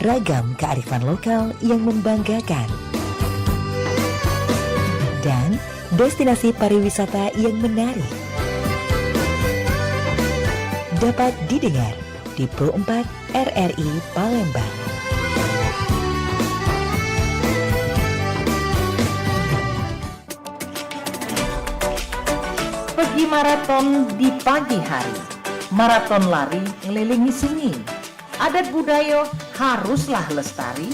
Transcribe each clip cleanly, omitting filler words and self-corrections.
ragam kearifan lokal yang membanggakan, dan destinasi pariwisata yang menarik. Dapat didengar di Pro 4 RRI Palembang. Pergi maraton di pagi hari, maraton lari ngelilingi sungai. Adat budaya haruslah lestari,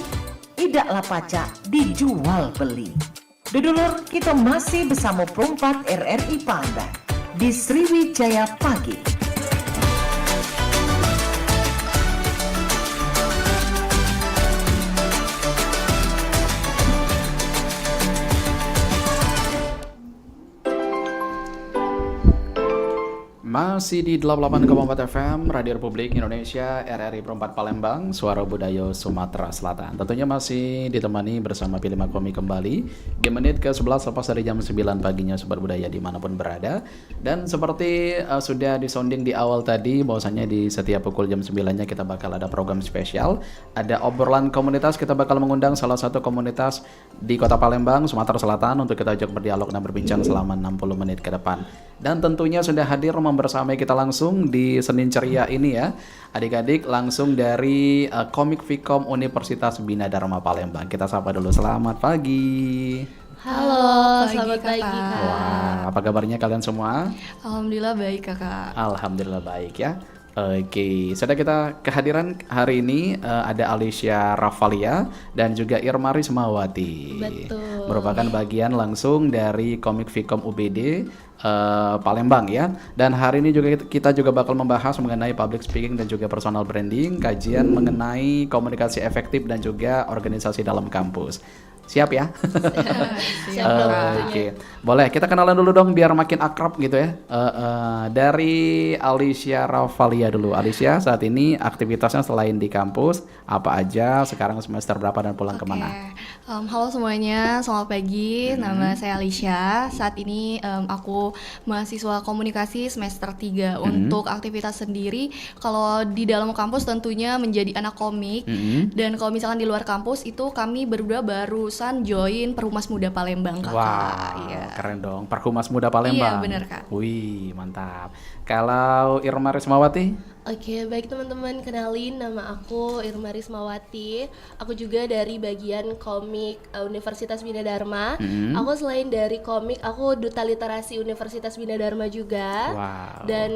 idaklah pacak dijual beli. Dudulur, kita masih bersama Pro 4 RRI Palembang di Sriwijaya Pagi. Masih di 88,4 FM Radio Republik Indonesia RRI Pro 4 Palembang, Suara Budaya Sumatera Selatan. Tentunya masih ditemani bersama Pilih Makomi kembali di menit ke-11 lepas dari jam 9 paginya Sobat Budaya dimanapun berada. Dan seperti sudah disonding di awal tadi, bahwasanya di setiap pukul jam 9-nya kita bakal ada program spesial. Ada obrolan komunitas, kita bakal mengundang salah satu komunitas di Kota Palembang, Sumatera Selatan untuk kita ajak berdialog dan berbincang selama 60 menit ke depan. Dan tentunya sudah hadir bersama kita langsung di Senin Ceria ini ya, adik-adik langsung dari Komik Vkom Universitas Bina Dharma Palembang. Kita sapa dulu, selamat pagi. Halo, selamat pagi Kak. Wah, apa kabarnya kalian semua? Alhamdulillah baik Kakak. Alhamdulillah baik ya. Oke, sudah kita kehadiran hari ini ada Alicia Ravalia dan juga Irma Rismawati. Betul. Merupakan bagian langsung dari Komik Vkom UBD Palembang ya. Dan hari ini juga kita juga bakal membahas mengenai public speaking dan juga personal branding, kajian mengenai komunikasi efektif dan juga organisasi dalam kampus. Siap ya? Siap. Oke. Boleh kita kenalan dulu dong biar makin akrab gitu ya. Dari Alicia Ravalia dulu. Alicia, saat ini aktivitasnya selain di kampus apa aja? Sekarang semester berapa dan pulang kemana? Halo semuanya, selamat pagi. Nama saya Alicia. Saat ini aku mahasiswa komunikasi semester 3. Untuk aktivitas sendiri, kalau di dalam kampus tentunya menjadi anak komik. Dan kalau misalkan di luar kampus itu kami berdua barusan join Perhumas Muda Palembang Kakak. Wah, iya. keren dong. Perhumas Muda Palembang. Iya, benar Kak. Wih, mantap. Kalau Irma Rismawati? Oke, baik teman-teman, kenalin nama aku Irma Rismawati. Aku juga dari bagian komik Universitas Bina Dharma. Aku selain dari komik, aku duta literasi Universitas Bina Dharma juga. Wow. Dan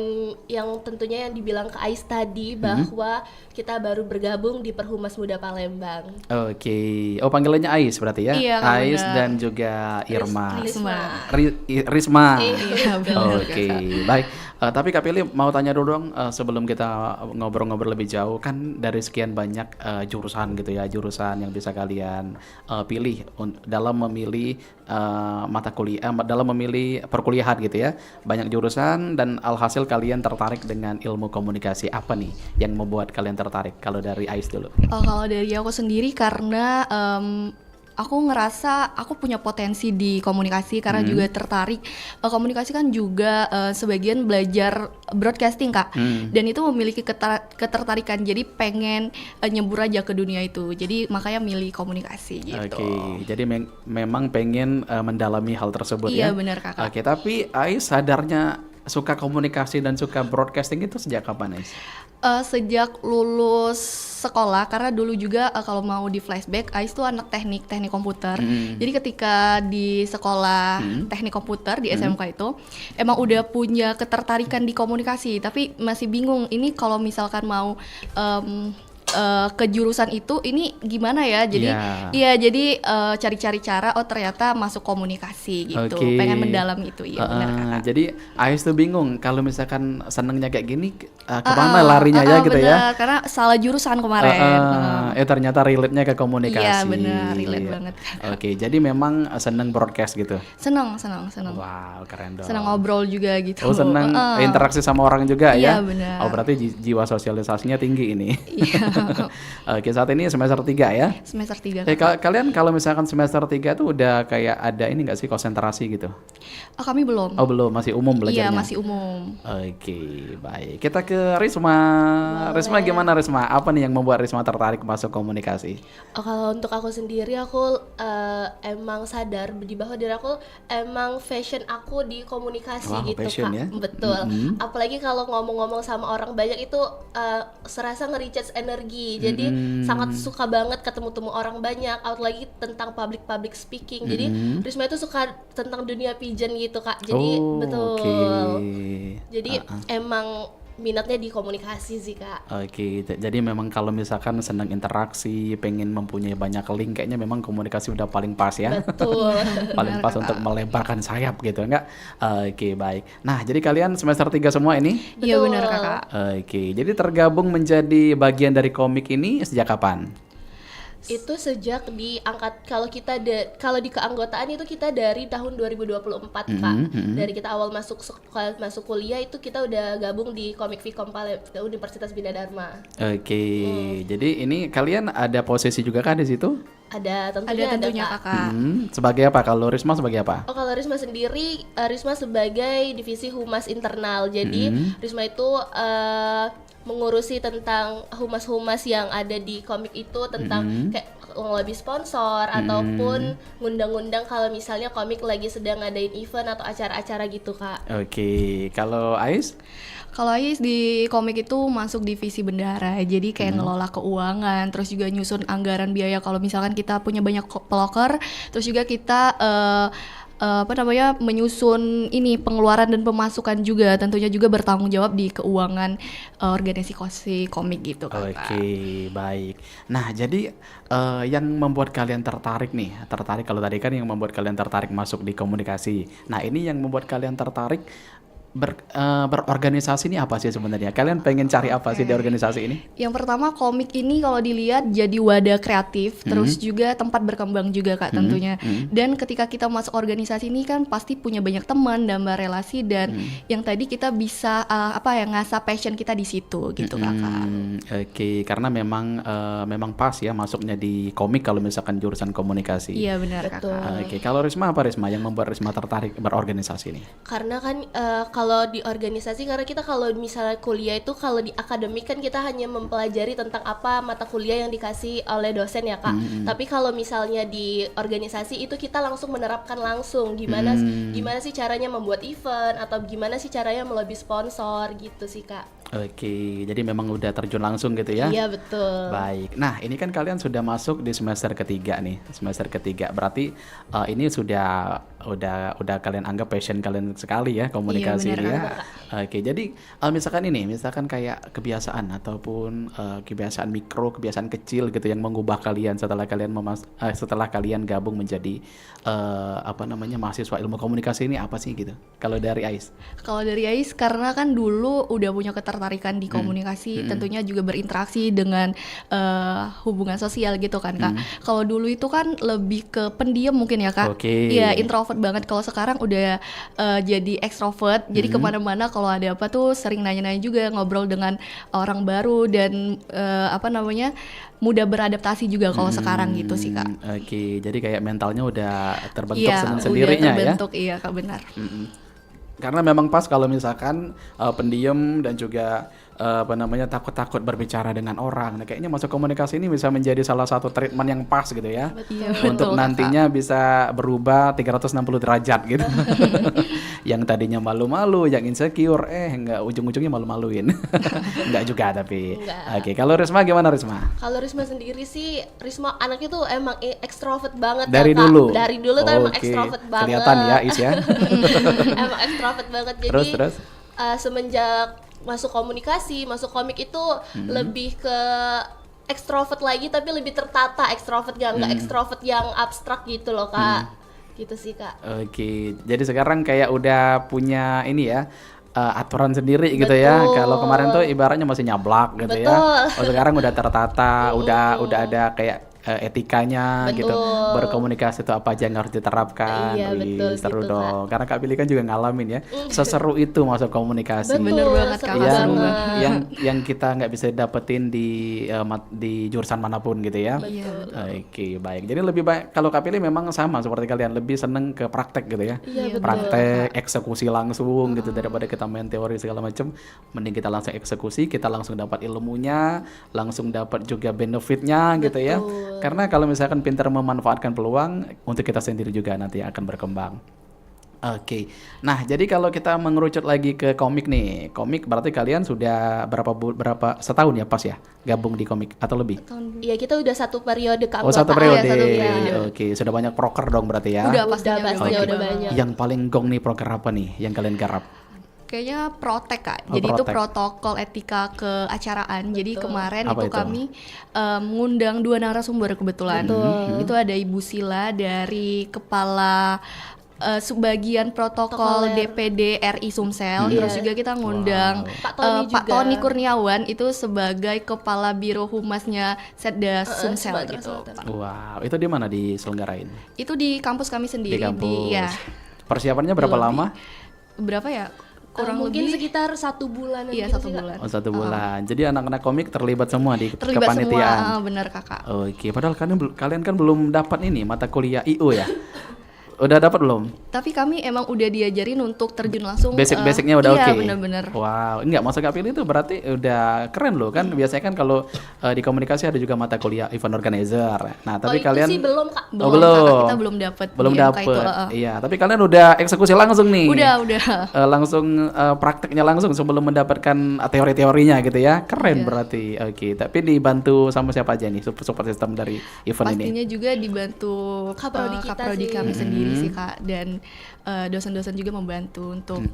yang tentunya yang dibilang ke Ais tadi bahwa kita baru bergabung di Perhumas Muda Palembang. Oke. Oh, panggilannya Ais berarti ya? Iya, Kak, Ais benar. dan juga Irma. Risma. Risma. Iya, benar. Oke, baik. Tapi Kak Pili mau tanya dulu dong sebelum kita ngobrol-ngobrol lebih jauh, kan dari sekian banyak jurusan gitu ya, jurusan yang bisa kalian pilih dalam memilih mata kuliah, dalam memilih perkuliahan gitu ya. Banyak jurusan dan alhasil kalian tertarik dengan ilmu komunikasi. Apa nih yang membuat kalian tertarik? Kalau dari Ais dulu. Kalau dari aku sendiri karena aku ngerasa aku punya potensi di komunikasi karena juga tertarik. Komunikasi kan juga sebagian belajar broadcasting Kak, dan itu memiliki ketertarikan, jadi pengen nyebur aja ke dunia itu, jadi makanya milih komunikasi gitu. Oke, jadi memang pengen mendalami hal tersebut ya? Iya benar Kakak. Oke, tapi Ais sadarnya suka komunikasi dan suka broadcasting itu sejak kapan Ais? Sejak lulus sekolah, karena dulu juga kalau mau di flashback, Ais tuh anak teknik komputer. Jadi ketika di sekolah teknik komputer di SMK itu emang udah punya ketertarikan di komunikasi, tapi masih bingung ini kalau misalkan mau ke jurusan itu ini gimana ya, jadi jadi cari-cari cara, oh ternyata masuk komunikasi gitu. Pengen mendalam itu ya benar Kakak. Jadi Ais tuh bingung kalau misalkan senengnya kayak gini kemana larinya ya gitu bener, ya, karena salah jurusan kemarin. ternyata relate-nya ke komunikasi. Iya benar, relate banget. Oke, jadi memang seneng broadcast gitu. Senang. Wow, keren dong. Senang ngobrol juga gitu. Oh, senang interaksi sama orang juga ya. Iya benar. Oh, berarti jiwa sosialisasinya tinggi ini. Iya. Oke, saat ini semester 3 ya. Semester 3 Kalian kalau misalkan semester 3 tuh udah kayak ada ini nggak sih konsentrasi gitu? Kami belum. Oh belum, masih umum belajarnya? Iya, masih umum. Oke, baik. Kita ke Risma. Risma gimana Risma? Apa nih yang membuat Risma tertarik masuk komunikasi? Kalau untuk aku sendiri, aku emang sadar di bahwa diri aku emang passion aku di komunikasi Wow, gitu passion Kak. ya? Betul. Apalagi kalau ngomong-ngomong sama orang banyak itu serasa nge-recharge energi. Jadi sangat suka banget ketemu-temu orang banyak. Apalagi tentang public speaking. Jadi Risma itu suka tentang dunia pigeon gitu Kak. Jadi betul. Oke. Jadi emang minatnya di komunikasi sih Kak. Oke, jadi memang kalau misalkan senang interaksi, pengen mempunyai banyak link, kayaknya memang komunikasi udah paling pas ya. Betul. Paling pas untuk melebarkan sayap gitu, enggak? Oke, baik. Nah, jadi kalian semester 3 semua ini? Iya Betul. benar Kakak. Oke, jadi tergabung menjadi bagian dari komik ini sejak kapan? Itu sejak diangkat, kalau di keanggotaan itu kita dari tahun 2024 Kak. Dari kita awal masuk kuliah itu kita udah gabung di Komik Vkom Universitas Bina Dharma. Oke, jadi ini kalian ada posisi juga kah di situ? Ada Ada tentunya Kak. Kakak. Sebagai apa? Kalau Risma sebagai apa? Oh, kalau Risma sendiri, Risma sebagai divisi humas internal. Jadi Risma itu mengurusi tentang humas-humas yang ada di komik itu, tentang kayak ngelobi sponsor ataupun ngundang-ngundang kalau misalnya komik lagi sedang ngadain event atau acara-acara gitu Kak. Oke, kalau Ais? Kalau Ais di komik itu masuk divisi bendahara, jadi kayak ngelola keuangan, terus juga nyusun anggaran biaya kalau misalkan kita punya banyak peloker, terus juga kita menyusun ini pengeluaran dan pemasukan juga, tentunya juga bertanggung jawab di keuangan organisasi komik gitu Kakak. Oke, baik. Nah, jadi yang membuat kalian tertarik kalau tadi kan yang membuat kalian tertarik masuk di komunikasi. Nah, ini yang membuat kalian tertarik berorganisasi ini apa sih sebenarnya? Kalian pengen cari apa sih di organisasi ini? Yang pertama, komik ini kalau dilihat jadi wadah kreatif, terus juga tempat berkembang juga Kak tentunya. Dan ketika kita masuk organisasi ini kan pasti punya banyak teman, nambah relasi, dan yang tadi kita bisa ngasah passion kita di situ gitu Kakak. Oke, karena memang pas ya masuknya di komik kalau misalkan jurusan komunikasi. Iya benar Kakak. Oke, kalau Risma apa Risma yang membuat Risma tertarik berorganisasi ini? Karena kan kalau di organisasi, karena kita kalau misalnya kuliah itu kalau di akademik kan kita hanya mempelajari tentang apa mata kuliah yang dikasih oleh dosen ya Kak. Tapi kalau misalnya di organisasi itu kita langsung menerapkan langsung gimana sih caranya membuat event atau gimana sih caranya melobi sponsor gitu sih Kak. Oke, jadi memang udah terjun langsung gitu ya? Iya betul. Baik, nah ini kan kalian sudah masuk di semester ketiga nih, semester ketiga. Berarti ini sudah kalian anggap passion kalian sekali ya komunikasi Iya, ini ya. Oke, jadi misalkan kayak kebiasaan ataupun kebiasaan mikro, kebiasaan kecil gitu yang mengubah kalian setelah kalian gabung menjadi mahasiswa ilmu komunikasi ini apa sih gitu? Kalau dari Ais? Kalau dari Ais, karena kan dulu udah punya ketertarikan di komunikasi, tentunya juga berinteraksi dengan hubungan sosial gitu kan Kak. Kalau dulu itu kan lebih ke pendiam mungkin ya Kak. Oke. Iya, introvert banget. Kalau sekarang udah jadi extrovert, jadi kemana-mana kalau ada apa tuh sering nanya-nanya juga, ngobrol dengan orang baru dan mudah beradaptasi juga kalau sekarang gitu sih Kak. Oke, jadi kayak mentalnya udah terbentuk Iya, sendirinya udah ya. terbentuk, iya Kak, benar. Karena memang pas kalau misalkan pendiam dan juga takut-takut berbicara dengan orang. Nah, kayaknya masuk komunikasi ini bisa menjadi salah satu treatment yang pas gitu ya. Iya, Untuk betul, nantinya bisa berubah 360 derajat gitu. Yang tadinya malu-malu, yang insecure, enggak ujung-ujungnya malu-maluin. Enggak juga tapi. Enggak. Oke, kalau Risma gimana Risma? Kalau Risma sendiri sih, Risma anaknya tuh emang extrovert banget Dari Kak. dulu? Dari dulu tuh emang Oke. extrovert banget. Kelihatan ya Is ya. Emang extrovert banget. Jadi Terus? Semenjak masuk komunikasi, masuk komik itu lebih ke extrovert lagi, tapi lebih tertata extrovert, nggak extrovert yang abstrak gitu loh Kak. Gitu sih Kak. Oke, jadi sekarang kayak udah punya ini ya, aturan sendiri gitu ya. Betul. Kalau kemarin tuh ibaratnya masih nyablak gitu ya. Betul. Oh sekarang udah tertata, udah ada kayak etikanya gitu, berkomunikasi itu apa aja yang harus diterapkan. Iya, Wih, betul seru gitu, dong. Karena Kak Billy kan juga ngalamin ya, seseru itu masuk komunikasi. Bener banget, Kak. seru yang banget. yang kita nggak bisa dapetin di jurusan manapun gitu ya. Betul. Oke, baik. Jadi lebih baik kalau Kak Pilih memang sama seperti kalian, lebih seneng ke praktek gitu ya. Iya, betul. Praktek, eksekusi langsung gitu, daripada kita main teori segala macam. Mending kita langsung eksekusi, kita langsung dapat ilmunya, langsung dapat juga benefitnya gitu ya. Karena kalau misalkan pintar memanfaatkan peluang, untuk kita sendiri juga nanti akan berkembang. Oke, nah jadi kalau kita mengerucut lagi ke komik nih, komik berarti kalian sudah berapa setahun ya pas ya gabung di komik atau lebih? Iya, kita udah satu periode Oh, satu keanggotaan. periode. satu periode. Oke, sudah banyak proker dong berarti ya. Udah Udah pastinya pastinya Oke. udah banyak. Yang paling gong nih proker apa nih yang kalian garap? Kayaknya protek, Kak. Oh, Jadi itu protek. protokol etika keacaraan. Jadi kemarin Apa itu itu? kami mengundang 2 narasumber kebetulan. Itu ada Ibu Sila dari kepala subbagian protokol Protokoler. DPD RI Sumsel. Terus juga kita ngundang Pak Tony Pak juga. Tony Kurniawan itu sebagai kepala Biro Humasnya Setda Sumsel Sumatera gitu. Selatan. Wow, itu di mana diselenggarain? Itu di kampus kami sendiri Di kampus. ya. Persiapannya berapa lama? Berapa ya? Kurang mungkin lebih sekitar 1 bulan. iya, gitu 1 sih, Kak. bulan. Oh, 1 bulan. Jadi anak-anak komik terlibat semua di Terlibat semua, kepanitiaan. benar Kakak. Oke, padahal kalian kan belum dapat ini mata kuliah IO ya? Udah dapat belum? Tapi kami emang udah diajarin untuk terjun langsung. Basic-basicnya udah oke. Iya, benar-benar. Wow, enggak masuk Kak Pilih itu berarti udah keren loh kan. Biasanya kan kalau di komunikasi ada juga mata kuliah event organizer. Nah, tapi itu kalian sih belum, Kak. Oh, Kakak, belum. kita belum dapat Belum di MK dapet. itu. Iya, tapi kalian udah eksekusi langsung nih. Udah. Langsung prakteknya langsung sebelum mendapatkan teori-teorinya gitu ya. Keren Iya. berarti. Oke, tapi dibantu sama siapa aja nih support system dari event ini? Pastinya juga dibantu Kaprodi kita kaprodi sih. kami sendiri sih Kak, dan dosen-dosen juga membantu untuk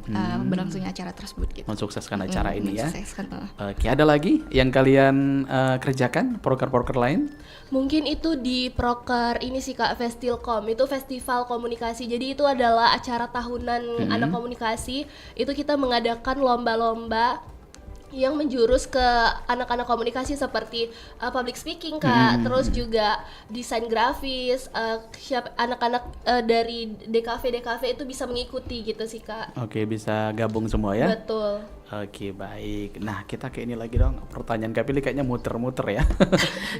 berlangsungnya acara tersebut gitu. Mensukseskan acara ini ya. Mensukseskan, Oke, ada lagi yang kalian kerjakan proker-proker lain? Mungkin itu di proker ini sih, Kak, Festilkom. Itu festival komunikasi. Jadi itu adalah acara tahunan anak komunikasi. Itu kita mengadakan lomba-lomba yang menjurus ke anak-anak komunikasi seperti public speaking, Kak, terus juga desain grafis, anak-anak dari DKV itu bisa mengikuti gitu sih, Kak. Oke, bisa gabung semua ya? Betul. Oke, baik. Nah, kita ke ini lagi dong. Pertanyaan Kak Pilih kayaknya muter-muter ya.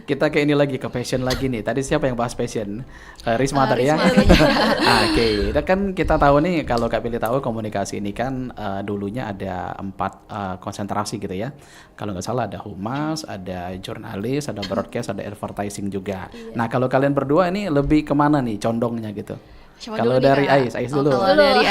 Kita ke ini lagi, ke passion lagi nih. Tadi siapa yang bahas passion? Risma tadi ya? Oke, kan kita tahu nih, kalau Kak Pilih tahu komunikasi ini kan dulunya ada 4 konsentrasi gitu ya. Kalau nggak salah ada humas, ada jurnalis, ada broadcast, ada advertising juga. Nah, kalau kalian berdua ini lebih kemana nih condongnya gitu? Siapa Kalau dulu nih, dari Kak? Ais dulu. Kalau dari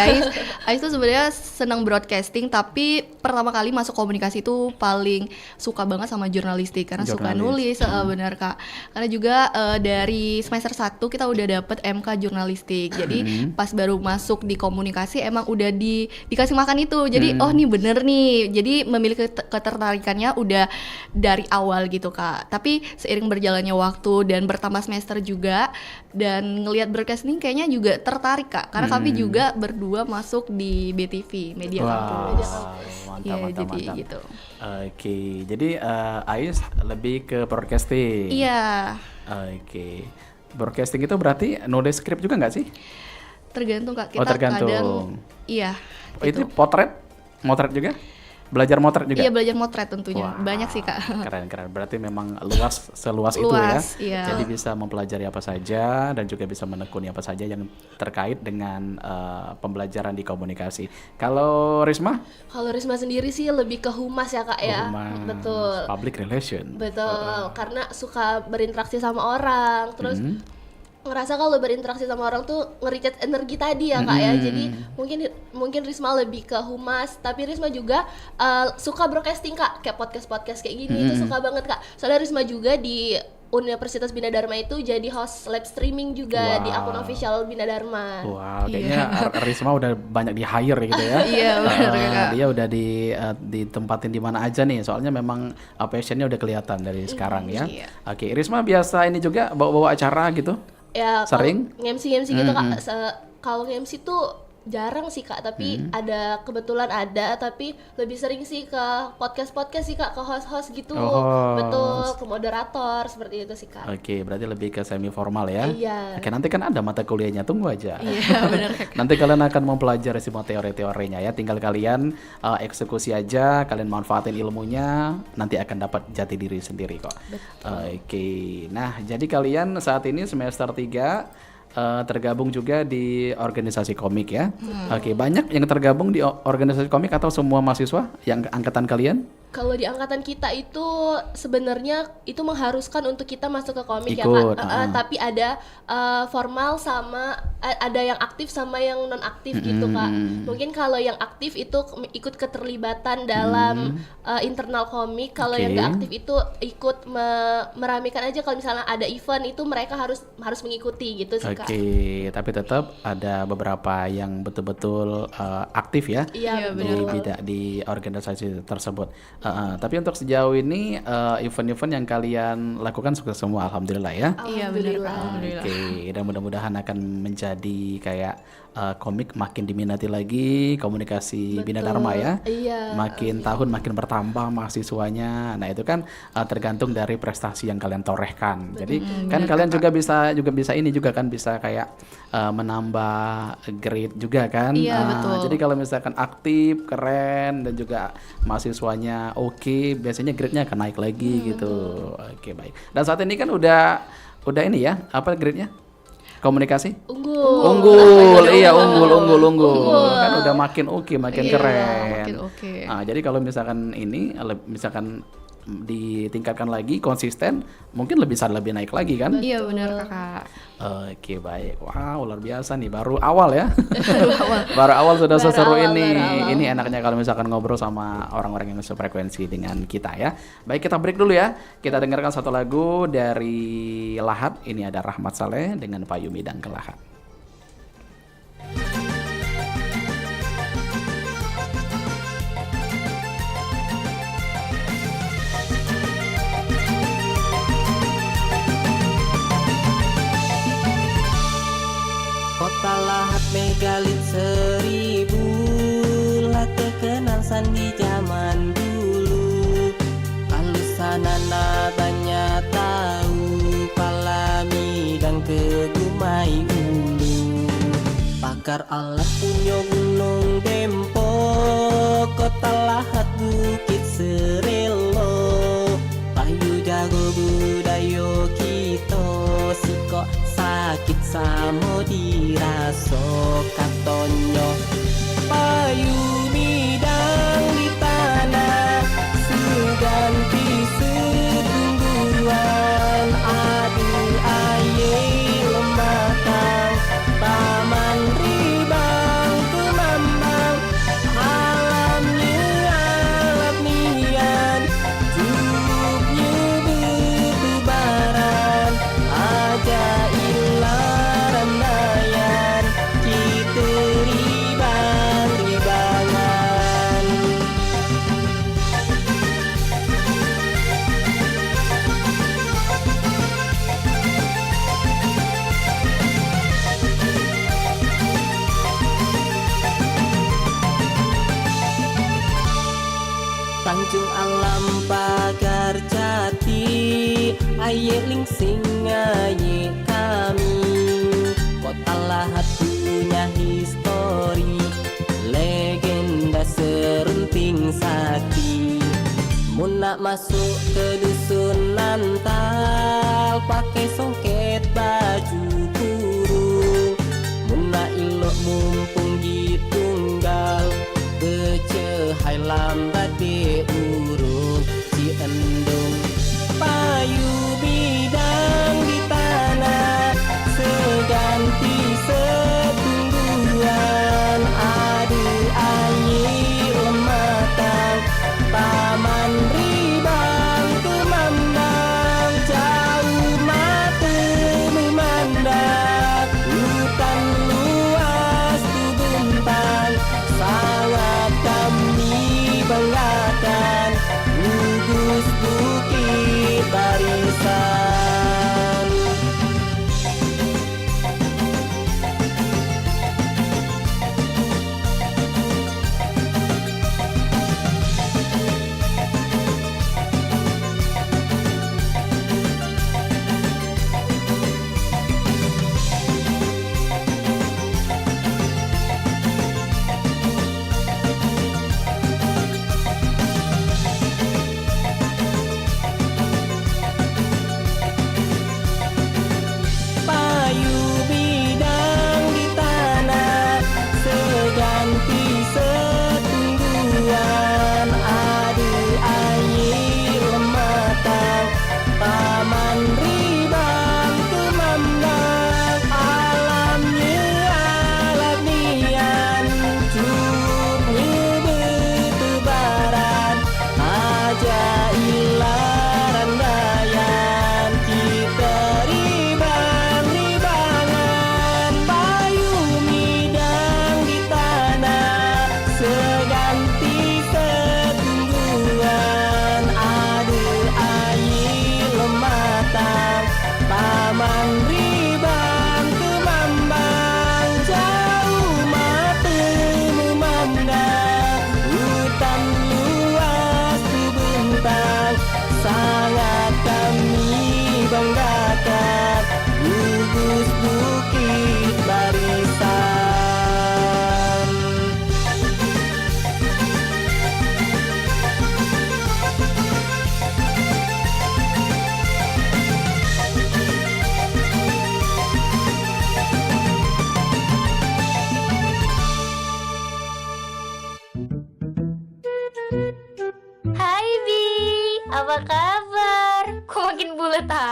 Ais tuh sebenarnya senang broadcasting, tapi pertama kali masuk komunikasi itu paling suka banget sama jurnalistik karena suka nulis, benar Kak. Karena juga dari semester 1 kita udah dapet MK jurnalistik. Jadi pas baru masuk di komunikasi emang udah dikasih makan itu. Jadi oh nih bener nih. Jadi memiliki ketertarikannya udah dari awal gitu Kak. Tapi seiring berjalannya waktu dan bertambah semester juga dan ngelihat broadcasting kayaknya juga tertarik Kak, karena kami juga berdua masuk di BTV Media Kampus. Mantap, Iya, mantap, jadi mantap. gitu. Oke, jadi Ais lebih ke broadcasting. Iya, Oke, broadcasting itu berarti nulis skrip juga nggak sih? tergantung Kak. Oh, Kita tergantung. kadang iya. Itu motret juga? Belajar motret juga? Iya, belajar motret tentunya. Wah, Banyak sih Kak. Keren. Berarti memang seluas itu ya. Luas, iya. Jadi bisa mempelajari apa saja dan juga bisa menekuni apa saja yang terkait dengan pembelajaran di komunikasi. Kalau Risma? Kalau Risma sendiri sih lebih ke humas ya, Kak, ya. Humas, Betul. Public relation. Betul, karena suka berinteraksi sama orang, terus ngerasa kalau berinteraksi sama orang tuh nge-recharge energi tadi ya, Kak, ya. Jadi mungkin Risma lebih ke humas, tapi Risma juga suka broadcasting, Kak, kayak podcast kayak gini itu suka banget, Kak. Soalnya Risma juga di Universitas Bina Dharma itu jadi host live streaming juga di akun official Bina Dharma. Wow, kayaknya Risma udah banyak di hire gitu ya. Iya, benar, Kak. Dia udah ditempatin di mana aja nih. Soalnya memang passionnya udah kelihatan dari sekarang ya. Iya. Oke, Risma biasa ini juga bawa-bawa acara gitu. Ya, Sering? nge-MC gitu, Kak. Kalau nge-MC tuh jarang sih Kak, tapi ada kebetulan ada, tapi lebih sering sih ke podcast sih Kak, ke host-host gitu. Oh. Betul, ke moderator seperti itu sih Kak. Oke, berarti lebih ke semi formal ya. Iya. Oke, nanti kan ada mata kuliahnya, tunggu aja. Iya, benar Kak. Nanti kalian akan mempelajari semua teori-teorinya ya. Tinggal kalian eksekusi aja, kalian manfaatin ilmunya, nanti akan dapat jati diri sendiri kok. Oke. Nah, jadi kalian saat ini semester 3 tergabung juga di organisasi komik ya. Oke, banyak yang tergabung di organisasi komik atau semua mahasiswa yang angkatan kalian? Kalau di angkatan kita itu sebenarnya itu mengharuskan untuk kita masuk ke komik ya Ikut, Kak. Tapi ada formal sama ada yang aktif sama yang non aktif gitu Kak. Mungkin kalau yang aktif itu ikut keterlibatan dalam internal komik. Kalau yang nggak aktif itu ikut meramikan aja. Kalau misalnya ada event itu mereka harus mengikuti gitu sih Kak. Oke, tapi tetap ada beberapa yang betul-betul aktif ya. Iya di betul. di organisasi tersebut. Tapi untuk sejauh ini event-event yang kalian lakukan sukses semua, alhamdulillah ya. Iya benar Kak. Alhamdulillah. Oke, dan mudah-mudahan akan menjadi kayak komik makin diminati lagi, komunikasi Bina Dharma ya. Iya. Makin tahun makin bertambah mahasiswanya. Nah, itu kan tergantung dari prestasi yang kalian torehkan. Jadi kan kalian juga bisa ini juga kan bisa kayak menambah grade juga kan. Iya, betul. Jadi kalau misalkan aktif, keren dan juga mahasiswanya oke, biasanya grade-nya akan naik lagi gitu. Oke, baik. Dan saat ini kan udah ini ya, apa grade-nya? Komunikasi? Unggul, iya unggul. Kan udah makin oke, makin Iya, keren. makin oke. Nah, jadi kalau misalkan ini, misalkan ditingkatkan lagi, konsisten, mungkin bisa lebih naik lagi kan? Iya benar Kakak. Oke, baik. Wow, luar biasa nih. Baru awal ya. Baru awal sudah seseru ini. Ini enaknya kalau misalkan ngobrol sama orang-orang yang sefrekuensi dengan kita ya. Baik, kita break dulu ya. Kita dengarkan satu lagu dari Lahat. Ini ada Rahmat Saleh dengan Payumi dan Kelahat. Kota Lahat megalit 1000 lah terkenal di zaman dulu. Kalau sanana banyak tahu palami dan kegumai ulu. Pakar Allah punya gunung Dempo, Kota Lahat bukit Serelo. Payu jago budayo kita siko sakit samo diraso katonyo. Payu bidang di tanah suganti setungguan. Adu aye lematang taman ribang kemambang. Alamnya alam nian jubnya bertebaran. Aja ilaran nayan kita ribang-ribangan. Tanjung Alam Pagar Jati, aye lingsing aye kami. Kota Lahat punya histori, legenda serunting sakti. Mun nak masuk ke dusun Nantal, pakai songket baju kurung. Mun nak ilok mumpung di tunggal, kecehai lambat di urung si endung. Payu bidang di tanah seganti setungguan. Adu ayi lematang taman ribang kemambang. Jauh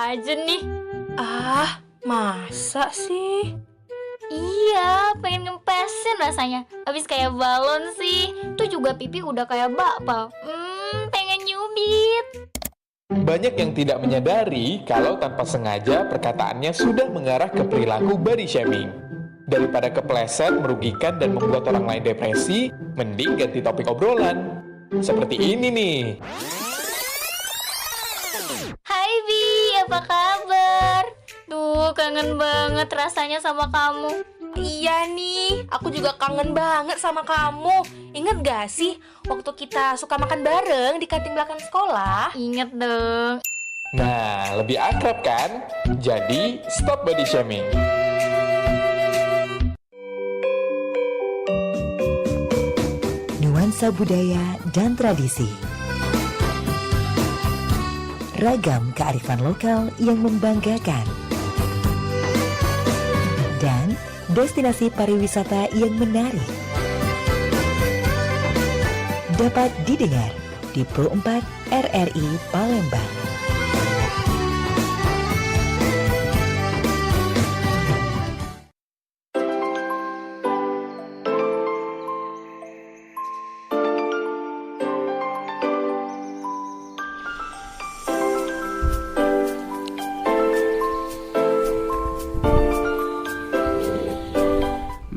aja nih. Ah, masa sih? Iya, pengen ngempesin rasanya. Habis kayak balon sih. Tuh juga pipi udah kayak bakpao. Pengen nyubit. Banyak yang tidak menyadari kalau tanpa sengaja perkataannya sudah mengarah ke perilaku body shaming. Daripada kepleset, merugikan, dan membuat orang lain depresi, mending ganti topik obrolan. Seperti ini nih. Hai Bi, apa kabar? Duh, kangen banget rasanya sama kamu. Iya nih, aku juga kangen banget sama kamu. Ingat gak sih waktu kita suka makan bareng di kantin belakang sekolah? Ingat dong. Nah, lebih akrab kan? Jadi, stop body shaming. Nuansa budaya dan tradisi. Ragam kearifan lokal yang membanggakan. Dan destinasi pariwisata yang menarik. Dapat didengar di Pro 4 RRI Palembang.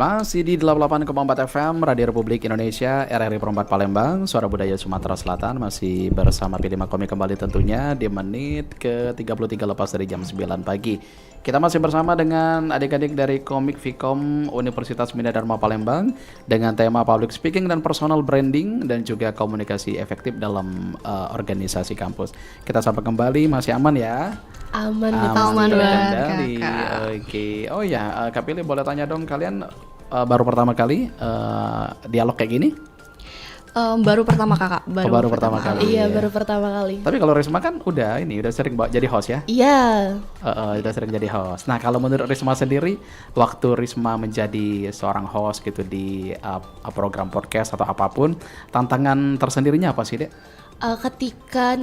Masih di 88,4 FM Radio Republik Indonesia, RRI Pro 4 Palembang, Suara Budaya Sumatera Selatan. Masih bersama Pilih Komik kembali tentunya di menit ke 33 lepas dari jam 9 pagi. Kita masih bersama dengan adik-adik dari Komik Vkom Universitas Bina Dharma Palembang dengan tema Public Speaking dan Personal Branding dan juga komunikasi efektif dalam organisasi kampus. Kita sapa kembali, masih aman ya? Aman Aman banget, Kendali. Kakak. Oke. Oh ya, Kak Pilih boleh tanya dong, kalian baru pertama kali dialog kayak gini? Baru pertama kakak. Baru pertama kali. Iya, ya. baru pertama kali. Tapi kalau Risma kan udah sering jadi host ya? Iya. Udah sering jadi host. Nah, kalau menurut Risma sendiri, waktu Risma menjadi seorang host gitu di program podcast atau apapun, tantangan tersendirinya apa sih, Dek? Ketika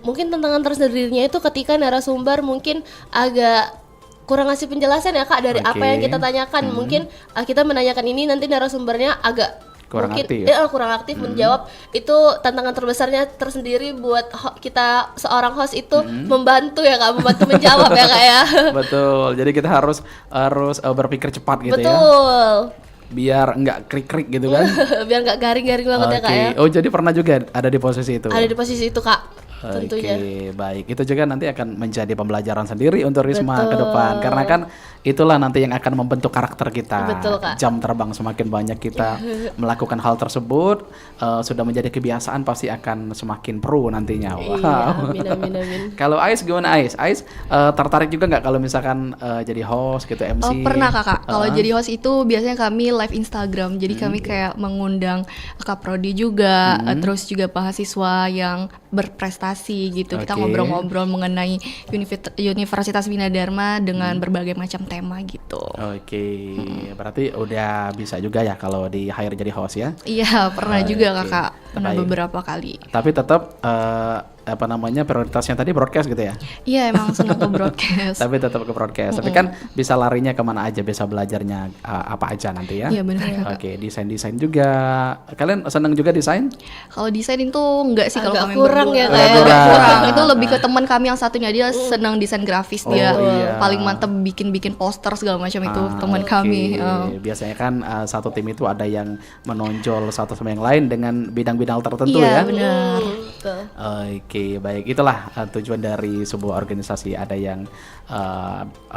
mungkin tantangan tersendirinya itu ketika narasumber mungkin agak kurang ngasih penjelasan ya Kak dari apa yang kita tanyakan. Mungkin kita menanyakan ini, nanti narasumbernya agak Kurang mungkin aktif ya? kurang aktif menjawab. Itu tantangan terbesarnya tersendiri buat kita seorang host itu membantu ya Kak, membantu menjawab ya Kak ya. Betul. Jadi kita harus berpikir cepat gitu ya. Betul. Biar nggak krik-krik gitu kan. Biar nggak garing-garing banget ya Kak ya. Oh, jadi pernah juga ada di posisi itu? Ada di posisi itu Kak. Tentunya. Oke, baik. Itu juga nanti akan menjadi pembelajaran sendiri untuk Risma ke Betul. depan. Karena kan itulah nanti yang akan membentuk karakter kita. Betul, Kak. Jam terbang semakin banyak kita melakukan hal tersebut, sudah menjadi kebiasaan pasti akan semakin pro nantinya. Wow. Iya, amin. Kalau Ais gimana Ais? Ais tertarik juga nggak kalau misalkan jadi host gitu, MC? Oh, pernah kakak. Kalau jadi host itu biasanya kami live Instagram. Jadi kami kayak mengundang Kak Prodi juga, terus juga mahasiswa yang berprestasi gitu. Kita Oke. ngobrol-ngobrol mengenai Universitas Bina Dharma dengan berbagai macam tema gitu. Oke, berarti udah bisa juga ya kalau di hire jadi host ya? Iya, pernah juga Oke. kakak. Pernah Baik. beberapa kali. Tapi tetap prioritasnya tadi broadcast gitu ya? Iya, emang senang ke broadcast. Tapi tetap ke broadcast. Tapi kan bisa larinya kemana aja, bisa belajarnya apa aja nanti ya? Iya, benar, Kak. Oke, desain juga. Kalian seneng juga desain? Kalau desain itu enggak sih kalau Agak kami kurang berdua. ya, Kayak. Kurang. Kurang. Itu lebih ke teman kami yang satunya, dia senang desain grafis, dia iya. paling mantep bikin poster segala macam itu teman Oke. kami. Biasanya kan satu tim itu ada yang menonjol satu sama yang lain dengan bidang-bidang tertentu Iya, ya? benar. Betul. Oke, baik. Itulah tujuan dari sebuah organisasi. Ada yang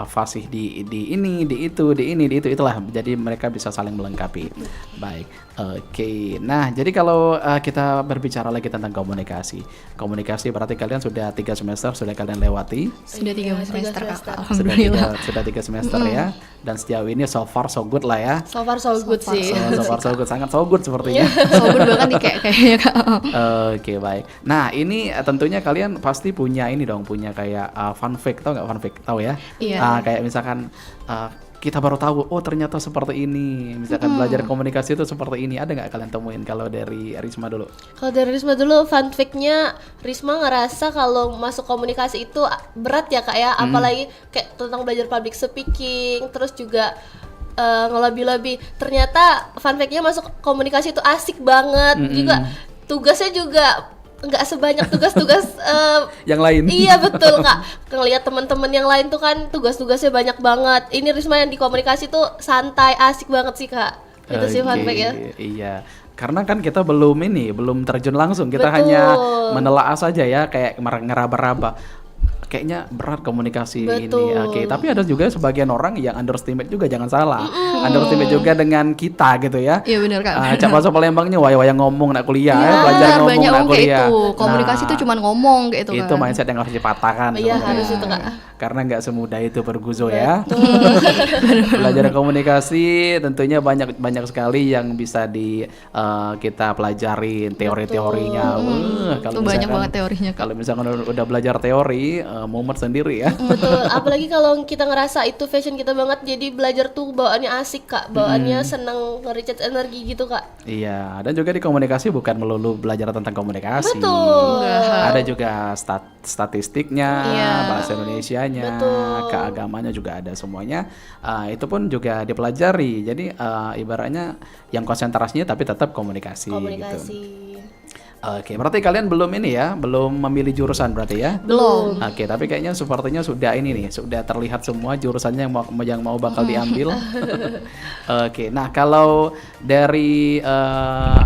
fasih di ini, di itu, itulah. Jadi mereka bisa saling melengkapi. Baik. Oke. Nah, jadi kalau kita berbicara lagi tentang komunikasi berarti kalian sudah 3 semester sudah kalian lewati. Sudah 3 Iya, semester, 3 Kak. semester. Alhamdulillah. Sudah 3 semester ya. Dan sejauh ini so far so good lah ya. So far so good sih. So far so good, sangat so good sepertinya. Sobur banget nih kayaknya Kak. Oke, baik. Nah, ini tentunya kalian pasti punya ini dong, punya kayak fun fact, tau nggak fun fact? Tahu ya? Iya. Kayak misalkan kita baru tahu, oh ternyata seperti ini. Misalkan belajar komunikasi itu seperti ini. Ada nggak kalian temuin? Kalau dari Risma dulu. Kalau dari Risma dulu, fun fact-nya Risma ngerasa kalau masuk komunikasi itu berat ya Kak ya, apalagi kayak tentang belajar public speaking, terus juga ngelobi-lobi. Ternyata fun fact-nya masuk komunikasi itu asik banget, juga tugasnya juga nggak sebanyak tugas-tugas Yang lain. Iya betul Kak. Ngelihat teman-teman yang lain tuh kan tugas-tugasnya banyak banget. Ini Risma yang di komunikasi tuh santai, asik banget sih Kak. Itu sih fun fact ya. Iya. Karena kan kita belum terjun langsung. Kita Betul. hanya menelaah saja ya, kayak ngeraba-raba. Kayaknya berat komunikasi ini. Oke, tapi ada juga sebagian orang yang underestimate juga, jangan salah. Underestimate juga dengan kita gitu ya. Iya benar Kak. Cak Paso Palembangnya wayang ngomong nak kuliah, belajar Benar, ngomong banyak nak orang kayak kuliah. itu. Komunikasi itu cuman ngomong kayak itu kan. Itu mindset yang harus dipatahkan. Iya sebenarnya. harus itu Kak. Karena nggak semudah itu berguzo ya. Belajar komunikasi tentunya banyak sekali yang bisa kita pelajarin teori-teorinya. Itu banyak banget teorinya Kak. Kalau misalkan udah belajar teori, mumet sendiri ya. Betul, apalagi kalau kita ngerasa itu fashion kita banget, jadi belajar tuh bawaannya asik Kak, bawaannya seneng nge-recharge energi gitu Kak. Iya, dan juga di komunikasi bukan melulu belajar tentang komunikasi. Betul. Ada juga statistiknya, bahasa Indonesianya, Betul. keagamannya juga ada semuanya. Itu pun juga dipelajari. Jadi ibaratnya yang konsentrasinya tapi tetap komunikasi. Komunikasi. Gitu. Oke, berarti kalian belum memilih jurusan berarti ya? Belum. Oke, tapi kayaknya sepertinya sudah terlihat semua jurusannya yang mau bakal diambil. Oke, nah kalau dari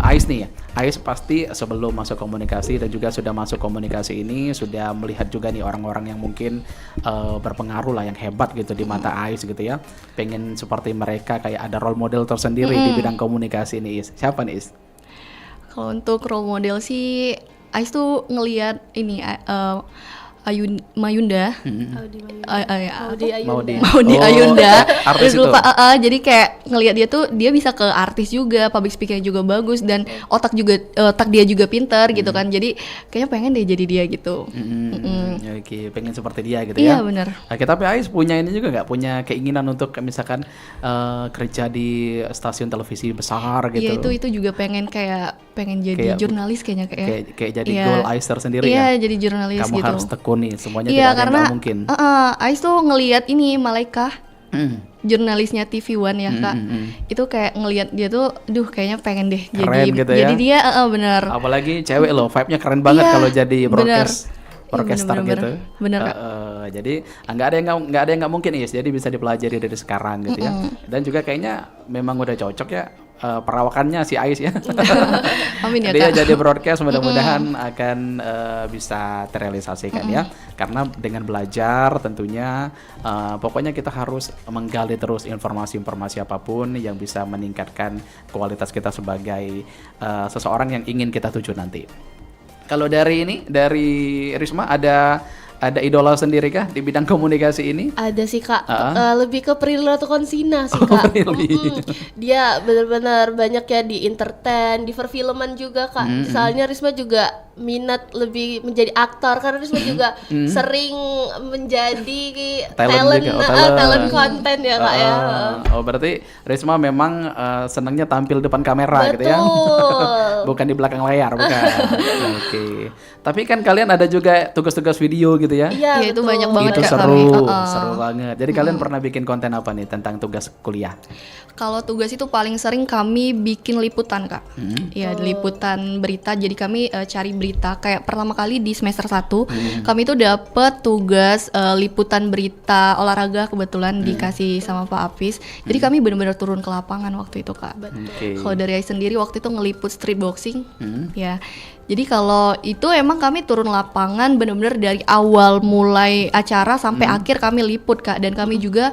Ais nih ya, Ais pasti sebelum masuk komunikasi dan juga sudah masuk komunikasi ini sudah melihat juga nih orang-orang yang mungkin berpengaruh lah, yang hebat gitu di mata Ais gitu ya. Pengen seperti mereka, kayak ada role model tersendiri di bidang komunikasi nih Is. Siapa nih Is? Kalau untuk role model sih, Ais tuh ngelihat ini Mayunda, Maudy Ayunda. Artis Terus lupa, itu. jadi kayak ngelihat dia bisa ke artis juga, public speaking juga bagus, dan otak dia juga pintar gitu kan. Jadi kayaknya pengen deh jadi dia gitu. Oke, pengen seperti dia gitu Iya ya. benar. Oke, tapi Ais punya ini juga nggak, punya keinginan untuk misalkan kerja di stasiun televisi besar gitu? Iya itu juga pengen jadi jurnalis kayaknya kayak jadi goal Ais tersendiri Iya, kan? jadi jurnalis Kamu gitu. harus tekuni, semuanya Iya, tidak ada yang karena nggak mungkin. Ais tuh ngelihat ini Malaika, jurnalisnya TV One ya Kak. Itu kayak ngelihat dia tuh, kayaknya pengen deh Keren gitu ya. jadi dia, bener. Apalagi cewek loh, vibe-nya keren banget Iya, kalau jadi bener. broadcaster Bener, gitu. bener, Kak. Jadi nggak ada yang nggak mungkin Is. Jadi bisa dipelajari dari sekarang gitu ya. Dan juga kayaknya memang udah cocok ya perawakannya si Ais ya. Amin ya Dia Kak. jadi broadcast, mudah-mudahan akan bisa terrealisasikan ya. Karena dengan belajar tentunya pokoknya kita harus menggali terus informasi-informasi apapun yang bisa meningkatkan kualitas kita sebagai seseorang yang ingin kita tuju nanti. Kalau dari Risma ada idola sendiri kah di bidang komunikasi ini? Ada sih Kak, lebih ke Prilly Latuconsina sih Kak. Dia benar-benar banyak ya di entertain, di perfilman juga Kak. Soalnya Risma juga minat lebih menjadi aktor, karena Risma juga sering menjadi talent konten ya Kak ya. Oh berarti Risma memang senangnya tampil depan kamera gitu ya? Bukan di belakang layar, bukan. Oke. Tapi kan kalian ada juga tugas-tugas video gitu ya? Iya, itu banyak banget Itu Kak seru banget. Jadi kalian pernah bikin konten apa nih tentang tugas kuliah? Kalau tugas itu paling sering kami bikin liputan Kak. Iya, liputan berita. Jadi kami cari berita. Kayak pertama kali di semester 1 kami itu dapet tugas liputan berita olahraga, kebetulan dikasih sama Pak Apis. Jadi kami benar-benar turun ke lapangan waktu itu Kak. Okay. Kalau dari Ais sendiri waktu itu ngeliput street boxing. Ya. Jadi kalau itu emang kami turun lapangan benar-benar dari awal mulai acara sampai akhir kami liput Kak, dan kami juga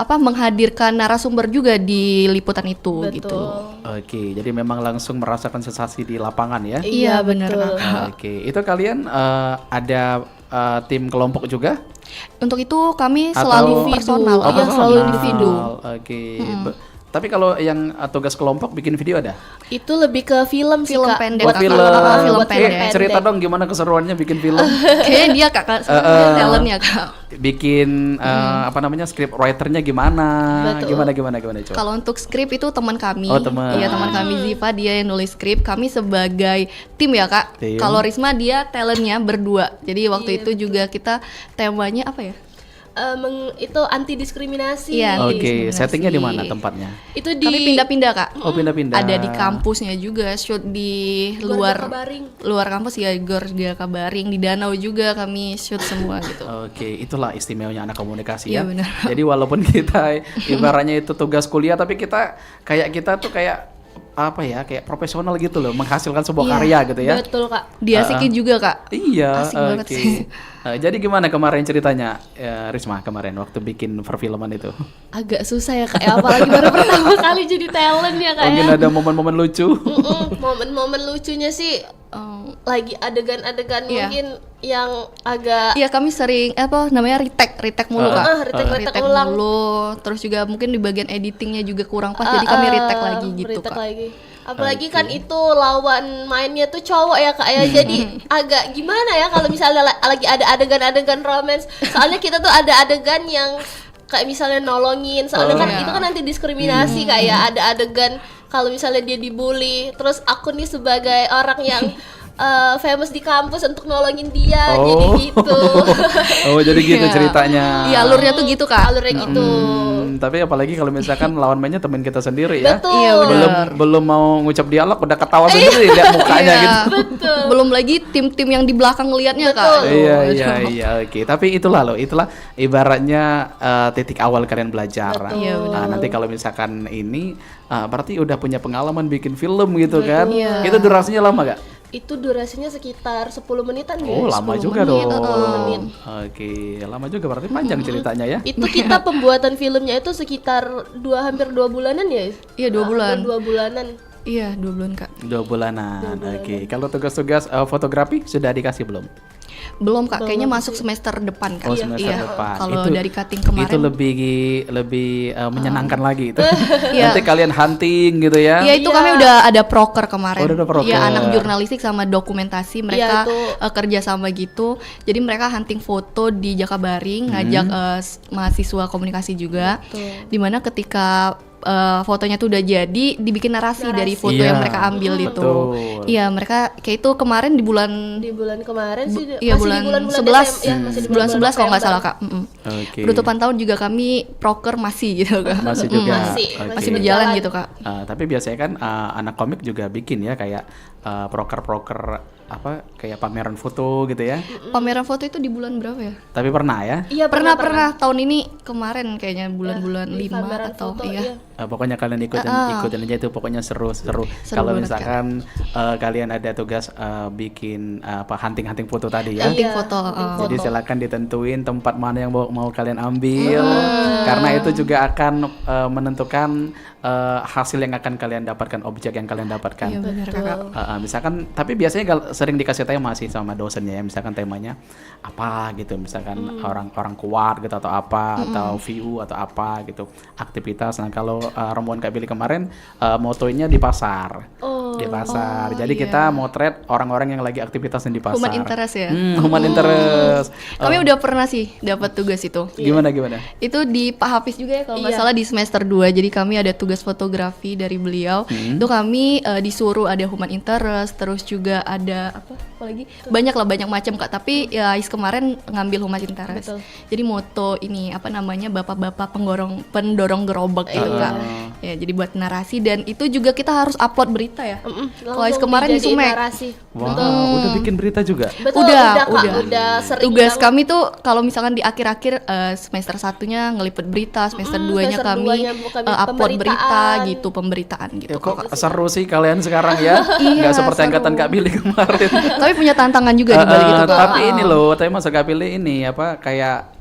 menghadirkan narasumber juga di liputan itu. Betul. Gitu. Oke, jadi memang langsung merasakan sensasi di lapangan ya? Iya benar betul. Kak. Oke, itu kalian ada tim kelompok juga? Untuk itu kami Atau- selalu personal. Oh, Iya, personal. selalu individu. Oke. Tapi kalau yang tugas kelompok bikin video ada? Itu lebih ke film sih, Film Kak. pendek. Buat Kak. film. Film buat film pendek. Cerita dong gimana keseruannya bikin film? Kayaknya dia kakak talentnya Kak. Bikin apa namanya script writernya gimana? Betul. Gimana coba. Kalau untuk skrip itu teman kami. Oh, teman. Iya, teman kami Ziva, dia yang nulis skrip. Kami sebagai tim ya Kak. Tim. Kalau Risma dia talentnya berdua. Jadi waktu itu juga kita temanya apa ya? Itu anti diskriminasi. Iya. Oke, diskriminasi. settingnya di mana tempatnya? Itu di Kami pindah-pindah Kak. Oh, pindah-pindah. Ada di kampusnya juga, shoot di luar Kabaring. luar kampus ya, Gor Kabaring, di danau juga kami shoot semua gitu. Oke, itulah istimewanya anak komunikasi Iya, ya. benar. Jadi walaupun kita ibaratnya itu tugas kuliah, tapi kita tuh kayak apa ya, kayak profesional gitu loh, menghasilkan sebuah Iya, karya gitu ya. Betul, Kak. Diasikin juga Kak. Iya, Asik banget oke. sih. Jadi gimana kemarin ceritanya, Risma kemarin waktu bikin perfilman itu? Agak susah ya, Kak. Ya, apalagi baru pertama kali jadi talent ya, Kak. Mungkin Ya. ada momen-momen lucu. Momen-momen lucunya sih lagi adegan-adegan Iya. mungkin yang agak Iya, kami sering retake mulu Kak. retake ulang. mulu. Terus juga mungkin di bagian editingnya juga kurang pas, jadi kami retake lagi gitu retake Kak. lagi. Apalagi kan itu lawan mainnya tuh cowok ya, Kak ya. Jadi agak gimana ya kalau misalnya lagi ada adegan-adegan romance. Soalnya kita tuh ada adegan yang kayak misalnya nolongin. Soalnya kan Iya. itu kan nanti diskriminasi kayak ada adegan kalau misalnya dia dibully. Terus aku nih sebagai orang yang famous di kampus untuk nolongin dia, jadi gitu. Oh, jadi gitu Iya. ceritanya. Iya, alurnya tuh gitu Kak. Alurnya gitu. Tapi apalagi kalau misalkan lawan mainnya teman kita sendiri ya. Betul. Iya, benar. Belum mau ngucap dialog udah ketawa sendiri lihat mukanya Iya. gitu. Belum lagi tim-tim yang di belakang ngelihatnya Kak. Betul. Iya, oke. Tapi itulah ibaratnya titik awal kalian belajar. Iya, benar. Nanti kalau misalkan ini berarti udah punya pengalaman bikin film gitu kan. Iya. Itu durasinya lama gak? Itu durasinya sekitar 10 menitan Oh, guys. lama 10 juga menit, dong. 10 menit. Oke, lama juga berarti panjang ceritanya ya. Itu kita pembuatan filmnya itu sekitar hampir 2 bulanan ya? Iya, 2 bulan. 2 bulanan. Iya, 2 bulan Kak. 2 bulanan. Oke, kalau tugas-tugas fotografi sudah dikasih belum? Belum Kak, kayaknya masuk semester depan Kak. Oh, semester Iya. depan. Kalau Itu- dari cutting kemarin. Itu lebih menyenangkan lagi itu. Iya. Nanti kalian hunting gitu ya. Iya, itu kami udah ada proker kemarin. Oh, udah ada proker. Iya, anak jurnalistik sama dokumentasi mereka Iya, itu. kerja sama gitu. Jadi mereka hunting foto di Jakabaring, ngajak mahasiswa komunikasi juga. Dimana ketika fotonya tuh udah jadi, dibikin narasi dari foto Iya, yang mereka ambil itu. betul. Iya, mereka kayak itu kemarin di bulan Di bulan kemarin sih iya masih bulan di bulan-bulan 11 Desember, ya, masih di bulan 11 kalau nggak November. salah Kak. Oke. Penutupan tahun juga kami proker masih gitu Kak. Masih juga. Masih Oke. berjalan gitu Kak. Tapi biasanya kan anak komik juga bikin ya kayak proker-proker apa kayak pameran foto gitu ya. Pameran foto itu di bulan berapa ya? Tapi pernah ya. Iya, Pernah tahun ini kemarin kayaknya bulan-bulan Di 5 pameran atau foto, iya. Pokoknya kalian ikutin aja itu pokoknya seru. Seru Kalau banget, misalkan kalian ada tugas bikin hunting foto tadi ya. Hunting Iya, foto. Jadi silakan ditentuin tempat mana yang mau kalian ambil karena itu juga akan menentukan hasil yang akan kalian dapatkan, objek yang kalian dapatkan. Iya benar Kakak. Misalkan tapi biasanya sering dikasih tema sih sama dosennya ya, misalkan temanya apa gitu, misalkan orang kuat gitu atau apa atau view atau apa gitu, aktivitas. Nah kalau rombongan Kak Billy kemarin motonya di pasar. Di pasar. Jadi kita motret orang-orang yang lagi aktivitas di pasar. Human interest ya. Human interest. Kami udah pernah sih dapat tugas itu. Gimana? Itu di Pak Hafiz juga ya kalau nggak salah di semester 2. Jadi kami ada tugas fotografi dari beliau. Itu kami disuruh ada human interest, terus juga ada apa lagi? Banyak macam Kak. Tapi ya Ais kemarin ngambil human interest. Betul. Jadi moto ini apa namanya bapak-bapak pendorong gerobak gitu Kak. Ya jadi buat narasi dan itu juga kita harus upload berita ya. Kalau Ais kemarin di Sumek. narasi. Wow, udah bikin berita juga. Betul, Udah. Kak, udah sering Tugas banget. kami tuh kalau misalkan di akhir-akhir semester 1-nya ngelipet berita, semester 2-nya semester kami duanya bukan upload berita pemberitaan. gitu, pemberitaan gitu. Ya, kok seru sih kalian sekarang ya. Nggak seperti angkatan Kak Billy kemarin. Tapi punya tantangan juga di balik itu Kak. Tapi ini loh, tapi masuk Kak Billy ini apa kayak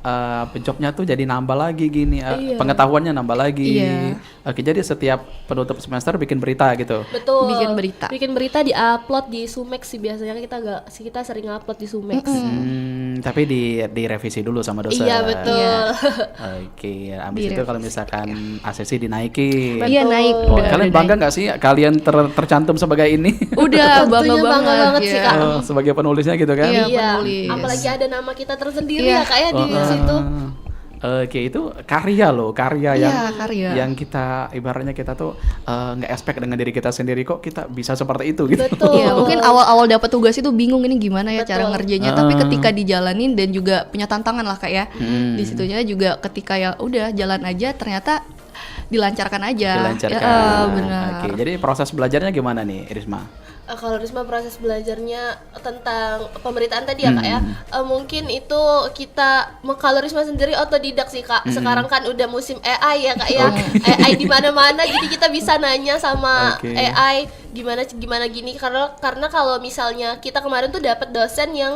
jobnya tuh jadi nambah lagi gini, pengetahuannya nambah lagi. Iya. Oke, jadi setiap penutup semester bikin berita gitu. Betul. Bikin berita. Di upload di Sumex sih biasanya kita sering upload di Sumex. Tapi direvisi dulu sama dosen. Iya betul. Oke, habis itu kalau misalkan ACC dinaikin. Iya naik. Oh, kalian bangga nggak sih kalian tercantum sebagai ini? Udah Tentunya bangga banget sih, Kak. Sebagai penulisnya gitu kan? Iya. penulis. Apalagi ada nama kita tersendiri Iya. ya kayak di situ. Oke, itu karya loh, karya karya. yang kita ibaratnya kita tuh nggak expect dengan diri kita sendiri, kok kita bisa seperti itu gitu. Betul. Iya, mungkin awal-awal dapat tugas itu bingung ini gimana ya cara Betul. ngerjainnya, tapi ketika dijalanin dan juga punya tantangan lah Kak ya. Di situnya juga ketika ya udah jalan aja ternyata dilancarkan aja. Dilancarkan. Benar. Oke, jadi proses belajarnya gimana nih, Risma? Kalau Risma proses belajarnya tentang pemberitaan tadi ya Kak ya, mungkin itu kalau Risma sendiri otodidak sih Kak. Sekarang kan udah musim AI ya Kak ya, AI di mana-mana, jadi kita bisa nanya sama AI gimana gini, karena kalau misalnya kita kemarin tuh dapat dosen yang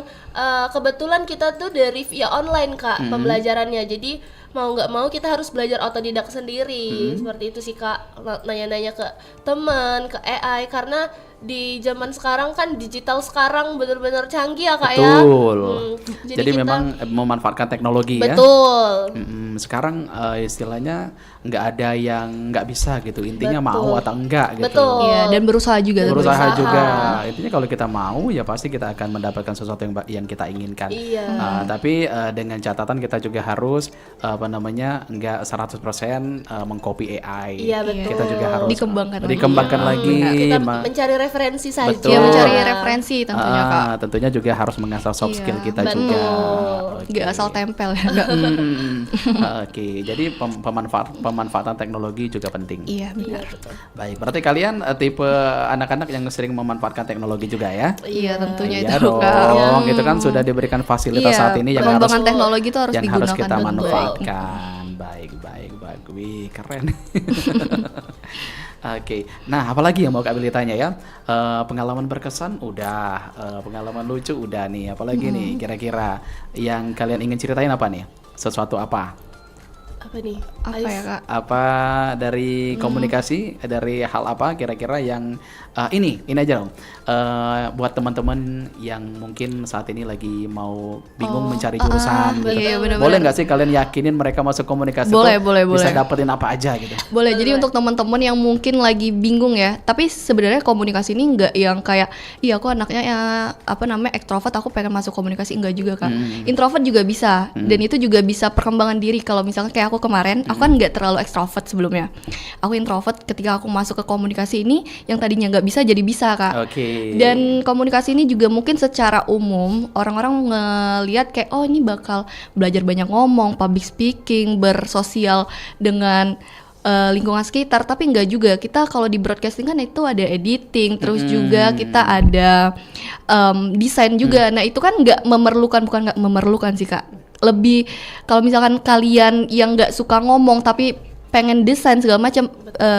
kebetulan kita tuh dari via online Kak pembelajarannya, jadi mau nggak mau kita harus belajar otodidak sendiri. Seperti itu sih Kak, nanya-nanya ke teman, ke AI, karena di zaman sekarang kan digital sekarang benar-benar canggih ya Kak ya. Betul. Jadi kita, memang memanfaatkan teknologi ya. betul. Sekarang istilahnya nggak ada yang nggak bisa gitu, intinya Betul. mau atau enggak gitu. Betul. Iya, dan berusaha juga. Berusaha juga. Intinya kalau kita mau ya pasti kita akan mendapatkan sesuatu yang kita inginkan. Iya. Tapi dengan catatan kita juga harus nggak 100% mengcopy AI. Iya, betul. Kita juga harus Dikembangkan lagi. Kita mencari referensi saja. Betul. Ya mencari referensi tentunya Kak. Tentunya juga harus mengasah soft skill kita betul. juga. Nggak asal tempel ya. Oke, jadi pemanfaatan teknologi juga penting. Iya benar. Baik, berarti kalian tipe anak-anak yang sering memanfaatkan teknologi juga ya? Iya tentunya Iya itu dong, Kak. itu kan sudah diberikan fasilitas saat ini yang harus pengembangan teknologi itu harus yang digunakan harus kita dengan manfaatkan. Baik. Wih, keren. Oke, nah apalagi yang mau Kak Billy tanya ya? Pengalaman berkesan udah, pengalaman lucu udah nih, apalagi nih kira-kira yang kalian ingin ceritain apa nih? Sesuatu apa? Apa nih? Apa ya Kak? Apa dari komunikasi, dari hal apa kira-kira yang ini aja dong, buat teman-teman yang mungkin saat ini lagi mau bingung mencari jurusan gitu. iya, bener-bener. Boleh nggak sih kalian yakinin mereka masuk komunikasi Boleh, tuh boleh, bisa boleh. dapetin apa aja gitu? Boleh, jadi untuk teman-teman yang mungkin lagi bingung ya, tapi sebenarnya komunikasi ini nggak yang kayak, iya aku anaknya ya, ekstrovert, aku pengen masuk komunikasi, enggak juga Kak. Introvert juga bisa, dan itu juga bisa perkembangan diri. Kalau misalnya kayak aku kemarin, aku kan nggak terlalu ekstrovert sebelumnya. Aku introvert, ketika aku masuk ke komunikasi ini, yang tadinya nggak bisa jadi bisa Kak. Oke. Dan komunikasi ini juga mungkin secara umum orang-orang ngelihat kayak oh ini bakal belajar banyak ngomong, public speaking, bersosial dengan lingkungan sekitar, tapi enggak juga. Kita kalau di broadcasting kan itu ada editing, terus juga kita ada desain juga. Nah itu kan bukan nggak memerlukan sih Kak. Lebih kalau misalkan kalian yang nggak suka ngomong tapi pengen desain segala macam,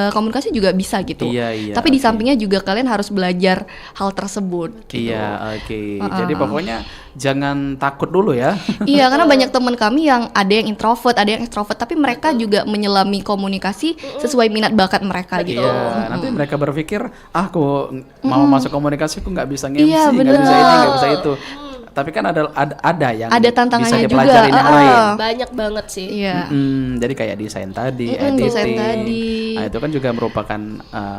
komunikasi juga bisa gitu. Iya, Tapi di sampingnya juga kalian harus belajar hal tersebut. Gitu. Iya, oke. Jadi pokoknya jangan takut dulu ya. Iya, karena banyak teman kami yang ada yang introvert, ada yang extrovert, tapi mereka juga menyelami komunikasi sesuai minat bakat mereka gitu. Iya, nanti mereka berpikir, aku mau masuk komunikasi, aku nggak bisa nge-MC, Iya, nggak bisa bener. ini, nggak bisa itu. Tapi kan ada yang Ada tantangannya bisa dipelajarin juga. yang lain. Banyak banget sih. Iya. Jadi kayak desain tadi, editing. desain tadi. Nah, itu kan juga merupakan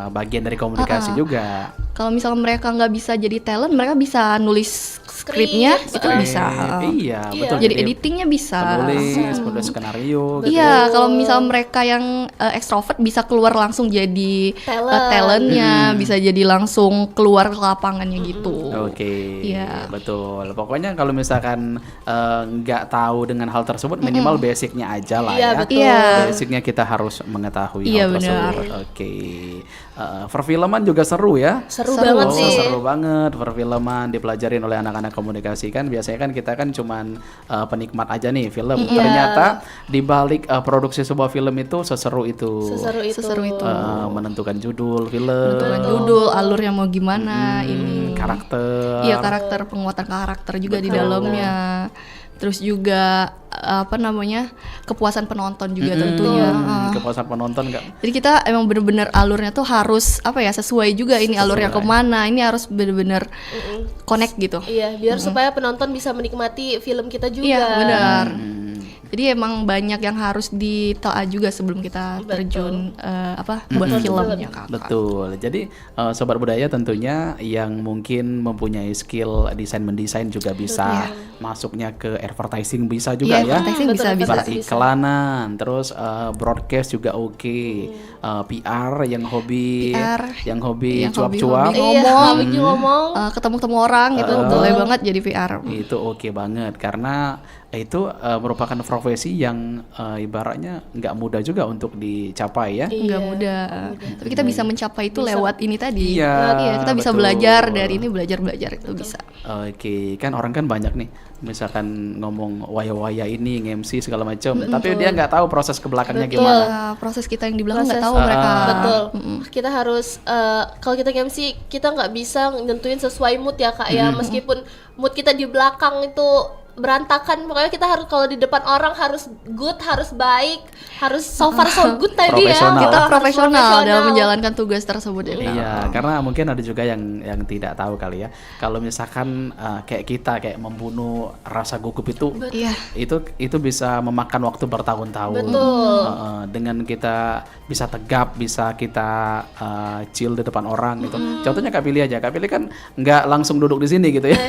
bagian dari komunikasi juga. Kalau misalnya mereka nggak bisa jadi talent, mereka bisa nulis skripnya, itu bisa. Iya, betul. Jadi editingnya bisa. Penulis skenario. Gitu. Iya, kalau misalnya mereka yang extrovert bisa keluar langsung jadi talentnya, bisa jadi langsung keluar ke lapangannya gitu. Oke, Iya. betul. Pokoknya kalau misalkan nggak tahu dengan hal tersebut, minimal basicnya aja lah Iya, ya. betul. Iya. Basicnya kita harus mengetahui Iya, hal tersebut. benar. Oke. Perfilman juga seru ya. Seru banget sih. Seru banget perfilman dipelajarin oleh anak-anak komunikasi kan. Biasanya kan kita kan cuman penikmat aja nih film. Ternyata di balik produksi sebuah film itu seseru itu. Seseru itu. Menentukan judul film. Menentukan judul, alurnya mau gimana, ini karakter. Iya, karakter, penguatan karakter juga di dalamnya. terus juga apa namanya kepuasan penonton juga tentunya. Kepuasan penonton nggak? Jadi kita emang bener-bener alurnya tuh harus apa ya sesuai juga ini alurnya kemana, ini harus bener-bener connect gitu. Iya, biar supaya penonton bisa menikmati film kita juga. Iya benar. Jadi emang banyak yang harus ditelaah juga sebelum kita terjun buat filmnya Kakak. Betul. Jadi sobat budaya tentunya yang mungkin mempunyai skill desain mendesain juga bisa masuknya ke advertising bisa juga ya. Advertising bisa. Iklanan, terus broadcast juga oke. PR yang hobi cuap-cuap. Ngomong. Ketemu-temu orang gitu boleh banget jadi PR. Itu oke banget karena itu merupakan profesi yang ibaratnya nggak mudah juga untuk dicapai ya. Nggak mudah. Tapi kita bisa mencapai itu lewat ini tadi. Iya, kita bisa betul. belajar dari ini belajar itu bisa. Oke, kan orang kan banyak nih, misalkan ngomong waya-waya ini, nge-MC segala macam, tapi dia nggak tahu proses ke belakangnya gimana. Proses kita yang di belakang nggak tahu mereka. Betul. Kita harus kalau kita MC kita nggak bisa nentuin sesuai mood ya Kak ya. Meskipun mood kita di belakang itu berantakan, pokoknya kita harus kalau di depan orang harus good, harus baik, harus so far so good tadi ya. Kita profesional dalam menjalankan tugas tersebut ya. Iya, karena mungkin ada juga yang tidak tahu kali ya. Kalau misalkan kayak kita kayak membunuh rasa gugup itu bisa memakan waktu bertahun-tahun. Dengan kita bisa tegap, bisa kita chill di depan orang gitu. Contohnya Kak Pili aja. Kak Pili kan nggak langsung duduk di sini gitu ya.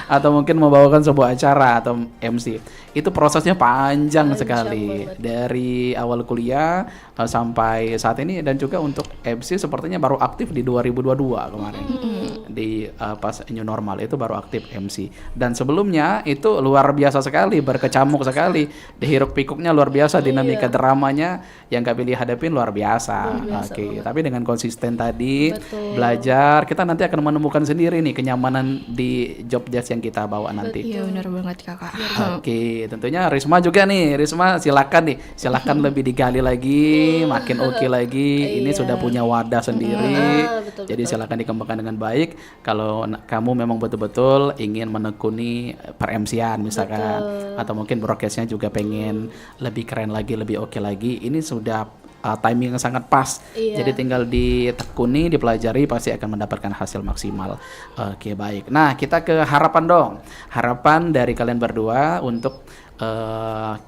Atau mungkin membawakan sebuah acara atau MC. Itu prosesnya panjang sekali. Dari awal kuliah sampai saat ini, dan juga untuk MC sepertinya baru aktif di 2022 kemarin. Di pas new normal itu baru aktif MC. Dan sebelumnya itu luar biasa sekali, berkecamuk sekali. Dihiruk pikuknya luar biasa, dinamika dramanya yang Kak Billy hadapin luar biasa. Oke, tapi dengan konsisten tadi belajar, kita nanti akan menemukan sendiri nih kenyamanan di job desk yang kita bawa nanti. Iya benar banget Kakak. Oke, tentunya Risma juga nih. Risma silakan lebih digali lagi, makin oke lagi. Ini sudah punya wadah sendiri. Jadi silakan dikembangkan dengan baik. Kalau kamu memang betul-betul ingin menekuni per-MC-an misalkan, atau mungkin broadcast-nya juga pengen lebih keren lagi, lebih oke lagi. Ini sudah timing yang sangat pas. Jadi tinggal ditekuni, dipelajari, pasti akan mendapatkan hasil maksimal. Oke, baik. Nah, kita ke harapan dong. Harapan dari kalian berdua untuk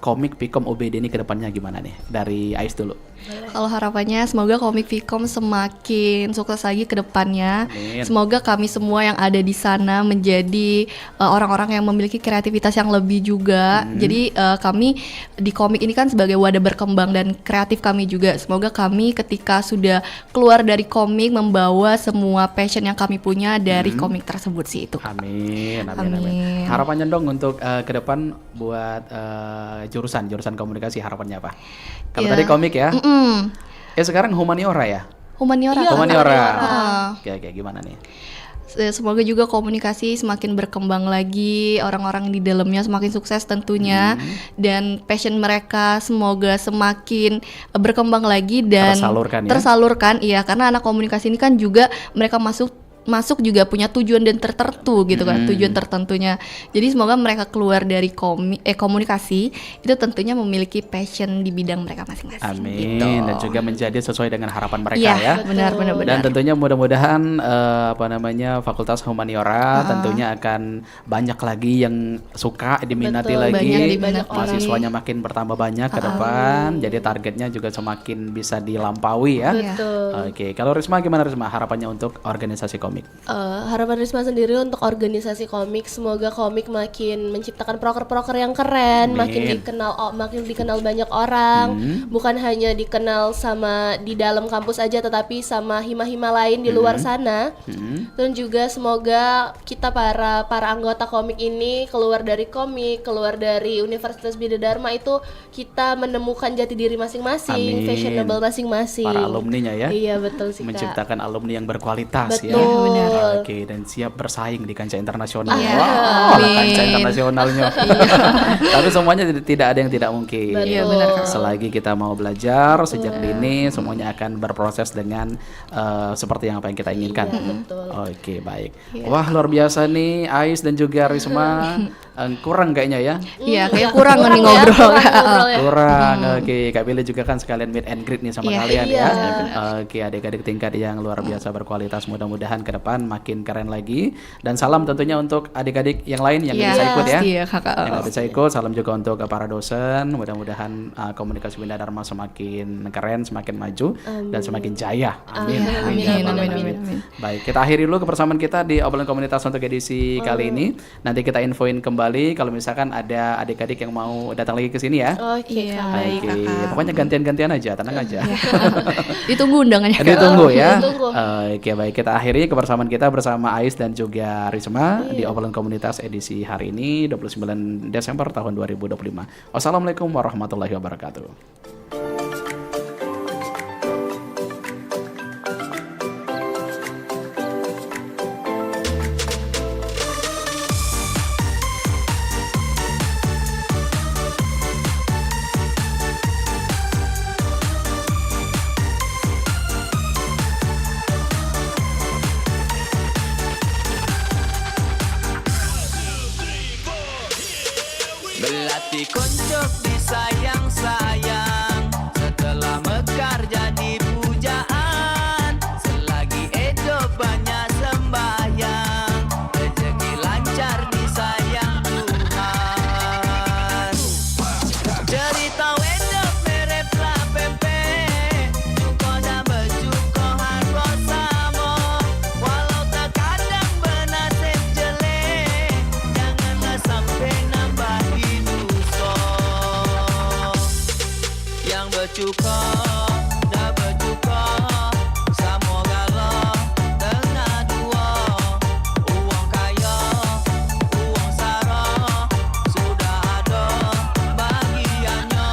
komik Pikom OBD ini ke depannya gimana nih? Dari Ais dulu. Kalau harapannya semoga komik Pikom semakin sukses lagi ke depannya. Semoga kami semua yang ada di sana menjadi orang-orang yang memiliki kreativitas yang lebih juga. Jadi kami di komik ini kan sebagai wadah berkembang dan kreatif kami juga. Semoga kami ketika sudah keluar dari komik membawa semua passion yang kami punya dari komik tersebut sih itu. Amin. Harapannya dong untuk ke depan buat jurusan komunikasi, harapannya apa? Kalau tadi komik ya. Sekarang humaniora ya? Humaniora. Oke, gimana nih? Semoga juga komunikasi semakin berkembang lagi, orang-orang di dalamnya semakin sukses tentunya, dan passion mereka semoga semakin berkembang lagi dan tersalurkan. Iya, karena anak komunikasi ini kan juga mereka masuk juga punya tujuan dan tertentu gitu kan, tujuan tertentunya. Jadi semoga mereka keluar dari komunikasi itu tentunya memiliki passion di bidang mereka masing-masing. Amin. Gitu. Dan juga menjadi sesuai dengan harapan mereka ya. Benar. Dan tentunya mudah-mudahan Fakultas Humaniora tentunya akan banyak lagi yang suka diminati lagi. Mahasiswanya makin bertambah banyak ke depan. Jadi targetnya juga semakin bisa dilampaui ya. Oke, kalau Risma gimana Risma? Harapannya untuk organisasi komik? Harapan Risma sendiri untuk organisasi komik, semoga komik makin menciptakan proker-proker yang keren, makin dikenal banyak orang, bukan hanya dikenal sama di dalam kampus aja, tetapi sama hima-hima lain di luar sana. Dan juga semoga kita para anggota komik ini keluar dari komik, keluar dari Universitas Bina Dharma itu kita menemukan jati diri masing-masing, fashionable masing-masing. Para alumninya ya. Iya betul sih Kak. Menciptakan alumni yang berkualitas ya. benar. Oke, dan siap bersaing di kancah internasional. Iya. Wow, Amin. kancah internasionalnya. Tapi semuanya tidak ada yang tidak mungkin. Iya, benar, Kak. Selagi kita mau belajar sejak dini, semuanya akan berproses dengan seperti yang apa yang kita inginkan. Oke, baik. Wah, luar biasa nih Ais dan juga Risma. Kurang kayaknya ya. Iya, kayak kurang nih ngobrol. Kurang. Oke, Kak Billy juga kan sekalian meet and greet nih sama Iya. kalian Iya. ya. Oke, adik-adik tingkat yang luar biasa berkualitas, mudah-mudahan ke depan makin keren lagi. Dan salam tentunya untuk adik-adik yang lain yang Iya, bisa ikut ya. pasti ya, Kakak. Yang nggak bisa ikut, salam juga untuk para dosen. Mudah-mudahan komunikasi Bina Dharma semakin keren, semakin maju dan semakin jaya. Amin. Amin. Baik, kita akhiri dulu kebersamaan kita di obrolan komunitas untuk edisi kali ini. Nanti kita infoin kembali kalau misalkan ada adik-adik yang mau datang lagi ke sini ya. Oke, Iya, Kak. baik, Oke, Kakak. pokoknya gantian-gantian aja, tenang aja. Ditunggu undangannya, Kak. Ditunggu ya. Ditunggu. Oke, baik, kita akhiri kebersamaan kita bersama Ais dan juga Risma di obrolan komunitas edisi hari ini 29 Desember tahun 2025. Wassalamualaikum warahmatullahi wabarakatuh. Belati kuncuk disayang-sayang, setelah mekar jadi pujaan. Selagi hidup banyak sembahyang, rezeki lancar disayang Tuhan. Cerita hidup mirip lah pempek, cuko dan bercuko harus sama. Walau terkadang bernasib jelek, janganlah sampai nambah dosa. Yang bercuko dah bercuko, samogalah tengah dua. Uang kaya, uang sarah, sudah ada bagiannya.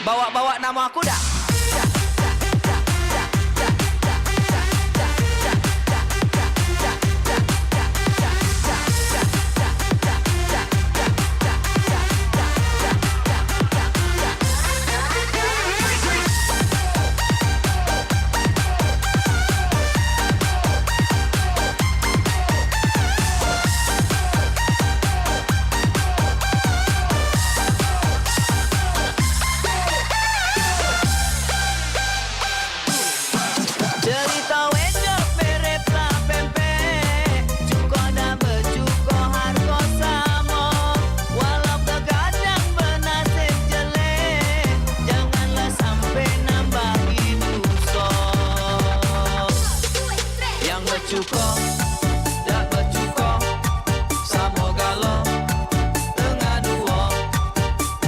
Bawa-bawa nama aku dah. Cerita hidup mirip lah pempek, cuko dan bercuko harus sama. Walau terkadang bernasib jelek, janganlah sampai nambah dosa. Yang bercuko dah bercuko, samogalah tengah dua.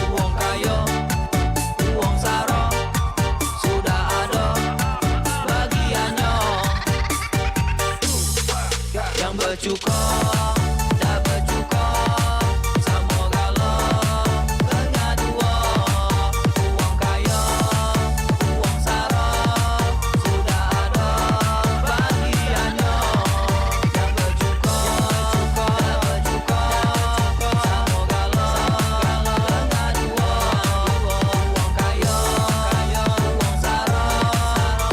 Uang kaya, uang sarah, sudah ada bagiannya. Yang bercuko dah bercuko, samogalah tengah dua. Uang kaya, uang sarah, sudah ada bagiannya. Yang bercuko dah bercuko, samogalah tengah dua. Uang kaya, uang sarah,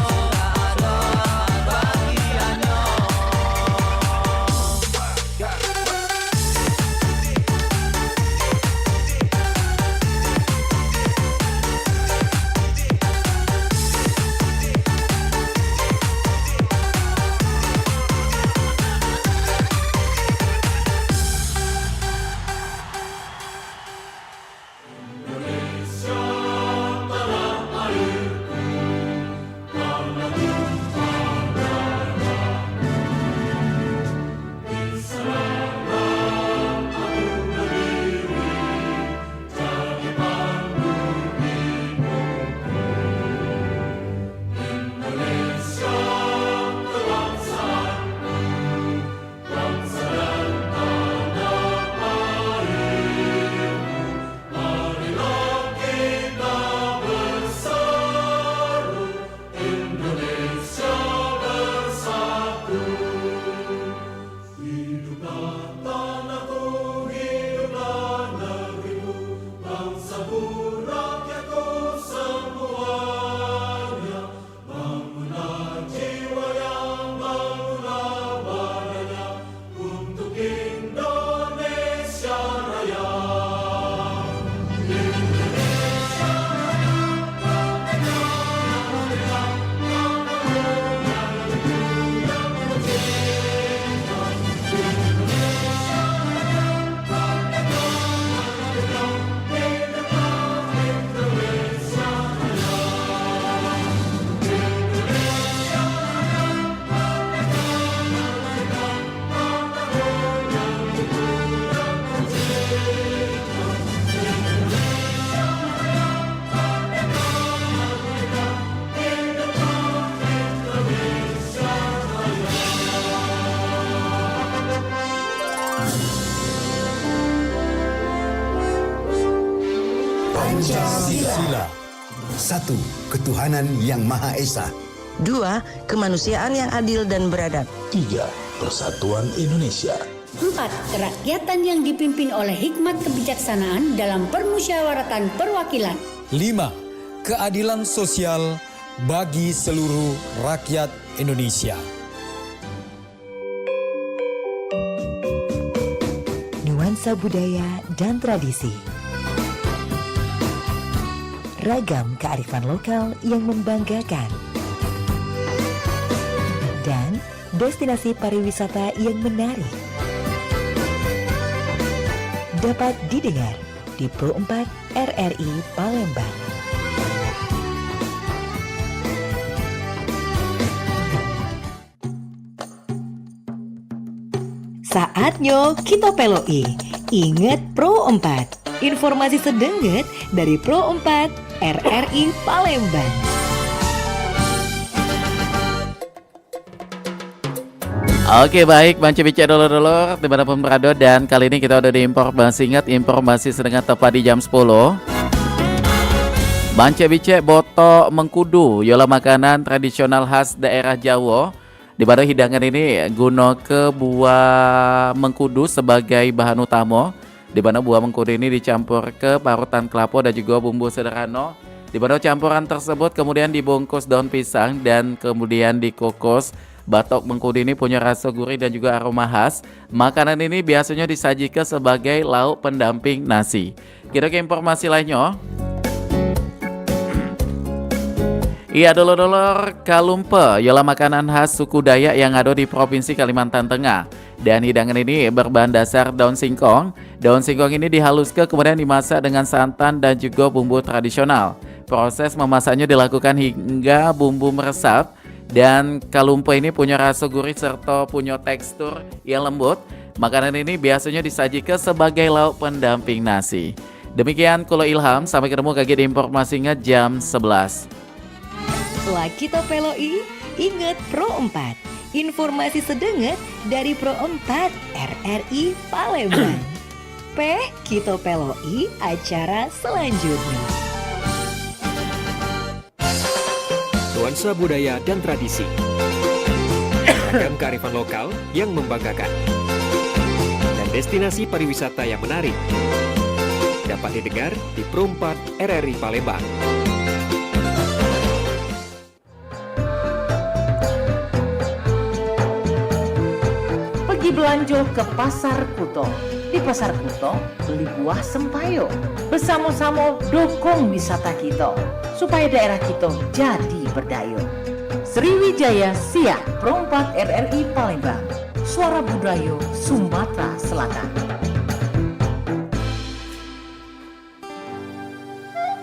sudah ada bagiannya. Pancasila. 1. Ketuhanan yang Maha Esa. 2. Kemanusiaan yang adil dan beradab. 3. Persatuan Indonesia. 4. Kerakyatan yang dipimpin oleh hikmat kebijaksanaan dalam permusyawaratan perwakilan. 5. Keadilan sosial bagi seluruh rakyat Indonesia. Nuansa budaya dan tradisi. Ragam kearifan lokal yang membanggakan. Dan destinasi pariwisata yang menarik. Dapat didengar di Pro 4 RRI Palembang. Saatnya kita peloi. Ingat Pro 4. Informasi sedenget dari Pro 4 RRI Palembang. Oke baik, Bance Bice dulur-dulur dimanapun berada, dan kali ini kita udah diinformasi. Ingat informasi sedang tepat di jam 10. Bance Bice boto mengkudu yola makanan tradisional khas daerah Jawa. Di mana hidangan ini guna ke buah mengkudu sebagai bahan utama. Di mana buah mengkudu ini dicampur ke parutan kelapa dan juga bumbu sederhana. Di mana campuran tersebut kemudian dibungkus daun pisang dan kemudian dikukus. Batok mengkudu ini punya rasa gurih dan juga aroma khas. Makanan ini biasanya disajikan sebagai lauk pendamping nasi. Kita ke informasi lainnya. Iya dulur-dulur, kalumpe ialah makanan khas suku Dayak yang ada di Provinsi Kalimantan Tengah. Dan hidangan ini berbahan dasar daun singkong. Daun singkong ini dihaluskan kemudian dimasak dengan santan dan juga bumbu tradisional. Proses memasaknya dilakukan hingga bumbu meresap. Dan kalumpe ini punya rasa gurih serta punya tekstur yang lembut. Makanan ini biasanya disajikan sebagai lauk pendamping nasi. Demikian Kulo Ilham, sampai ketemu lagi di informasinya jam 11. Setelah kita peloi, ingat Pro 4. Informasi sedenget dari Pro 4 RRI Palembang. Kita peloi acara selanjutnya. Nuansa budaya dan tradisi. Ragam kearifan lokal yang membanggakan. Dan destinasi pariwisata yang menarik. Dapat didengar di Pro 4 RRI Palembang. Pergi belanja ke Pasar Kuto. Di Pasar Kuto, beli buah sempayo. Bersama-sama dukung wisata kita, supaya daerah kita jadi berdaya. Sriwijaya Siak, Pro 4 RRI Palembang. Suara budaya Sumatera Selatan.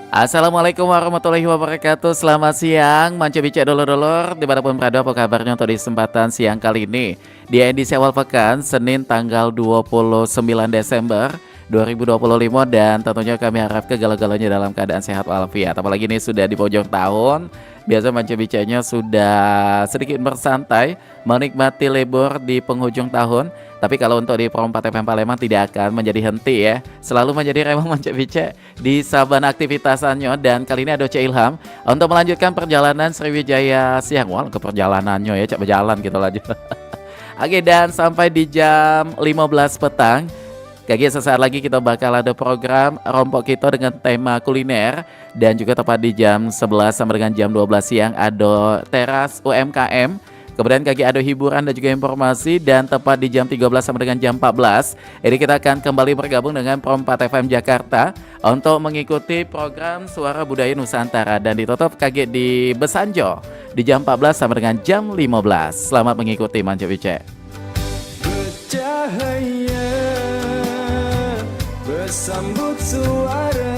Assalamualaikum warahmatullahi wabarakatuh. Selamat siang, Manca Bica dulur-dulur dimanapun berada. Apa kabarnya untuk di kesempatan siang kali ini di edisi awal pekan Senin tanggal 29 Desember 2025, dan tentunya kami harap segala-galanya dalam keadaan sehat walafiat. Apalagi ini sudah di pojok tahun, biasa Manca Bicanya sudah sedikit bersantai menikmati libur di penghujung tahun. Tapi kalau untuk di Pro 4 FM Palembang tidak akan menjadi henti ya, selalu menjadi remang Manca Bica di saban aktivitasannya. Dan kali ini ada Cek Ilham untuk melanjutkan perjalanan Sriwijaya Siang. Wah, ke perjalanannya ya, cak berjalan gitu aja. Oke, dan sampai di jam 15 petang. Kaki sesaat lagi kita bakal ada program Rompok Kita dengan tema kuliner. Dan juga tepat di jam 11 sampai dengan jam 12 siang ada teras UMKM. Kemudian kaki ada hiburan dan juga informasi. Dan tepat di jam 13 sampai dengan jam 14 ini kita akan kembali bergabung dengan Pro 4 FM Jakarta untuk mengikuti program Suara Budaya Nusantara. Dan ditutup kaki di Besanjo di jam 14 sampai dengan jam 15. Selamat mengikuti Manca Bica. Bercahaya bersambut suara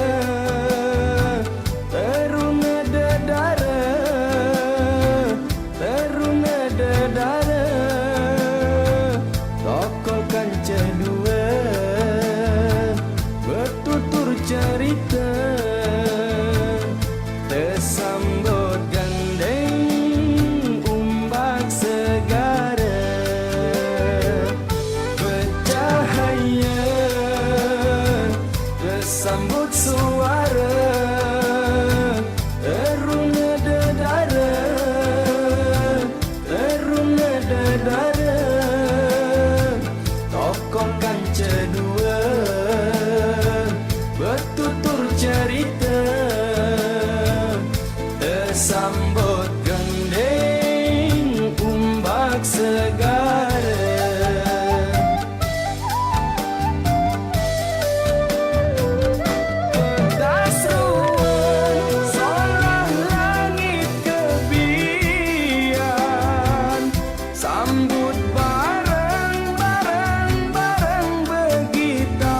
teruna dedara, teruna dedara, tokoh kancah dua bertutur cerita, tersambut gandeng umbak segara. Bercahaya bersambut ombak segara. Pedas ruang solah langit kebian, sambut bareng-bareng begitaran,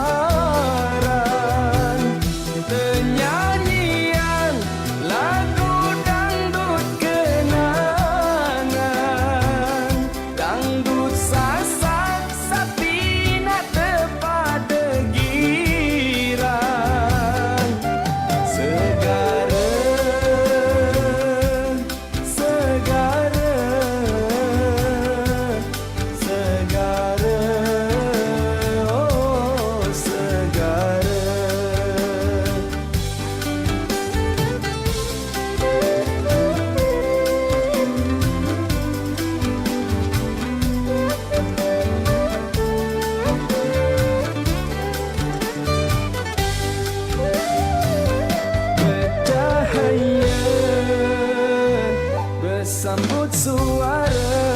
penyanyian lagu dangdut kenangan, dangdut sasak sapi nak tepat giran, segara segara segara, oh segara. Bercahaya bersambut suara,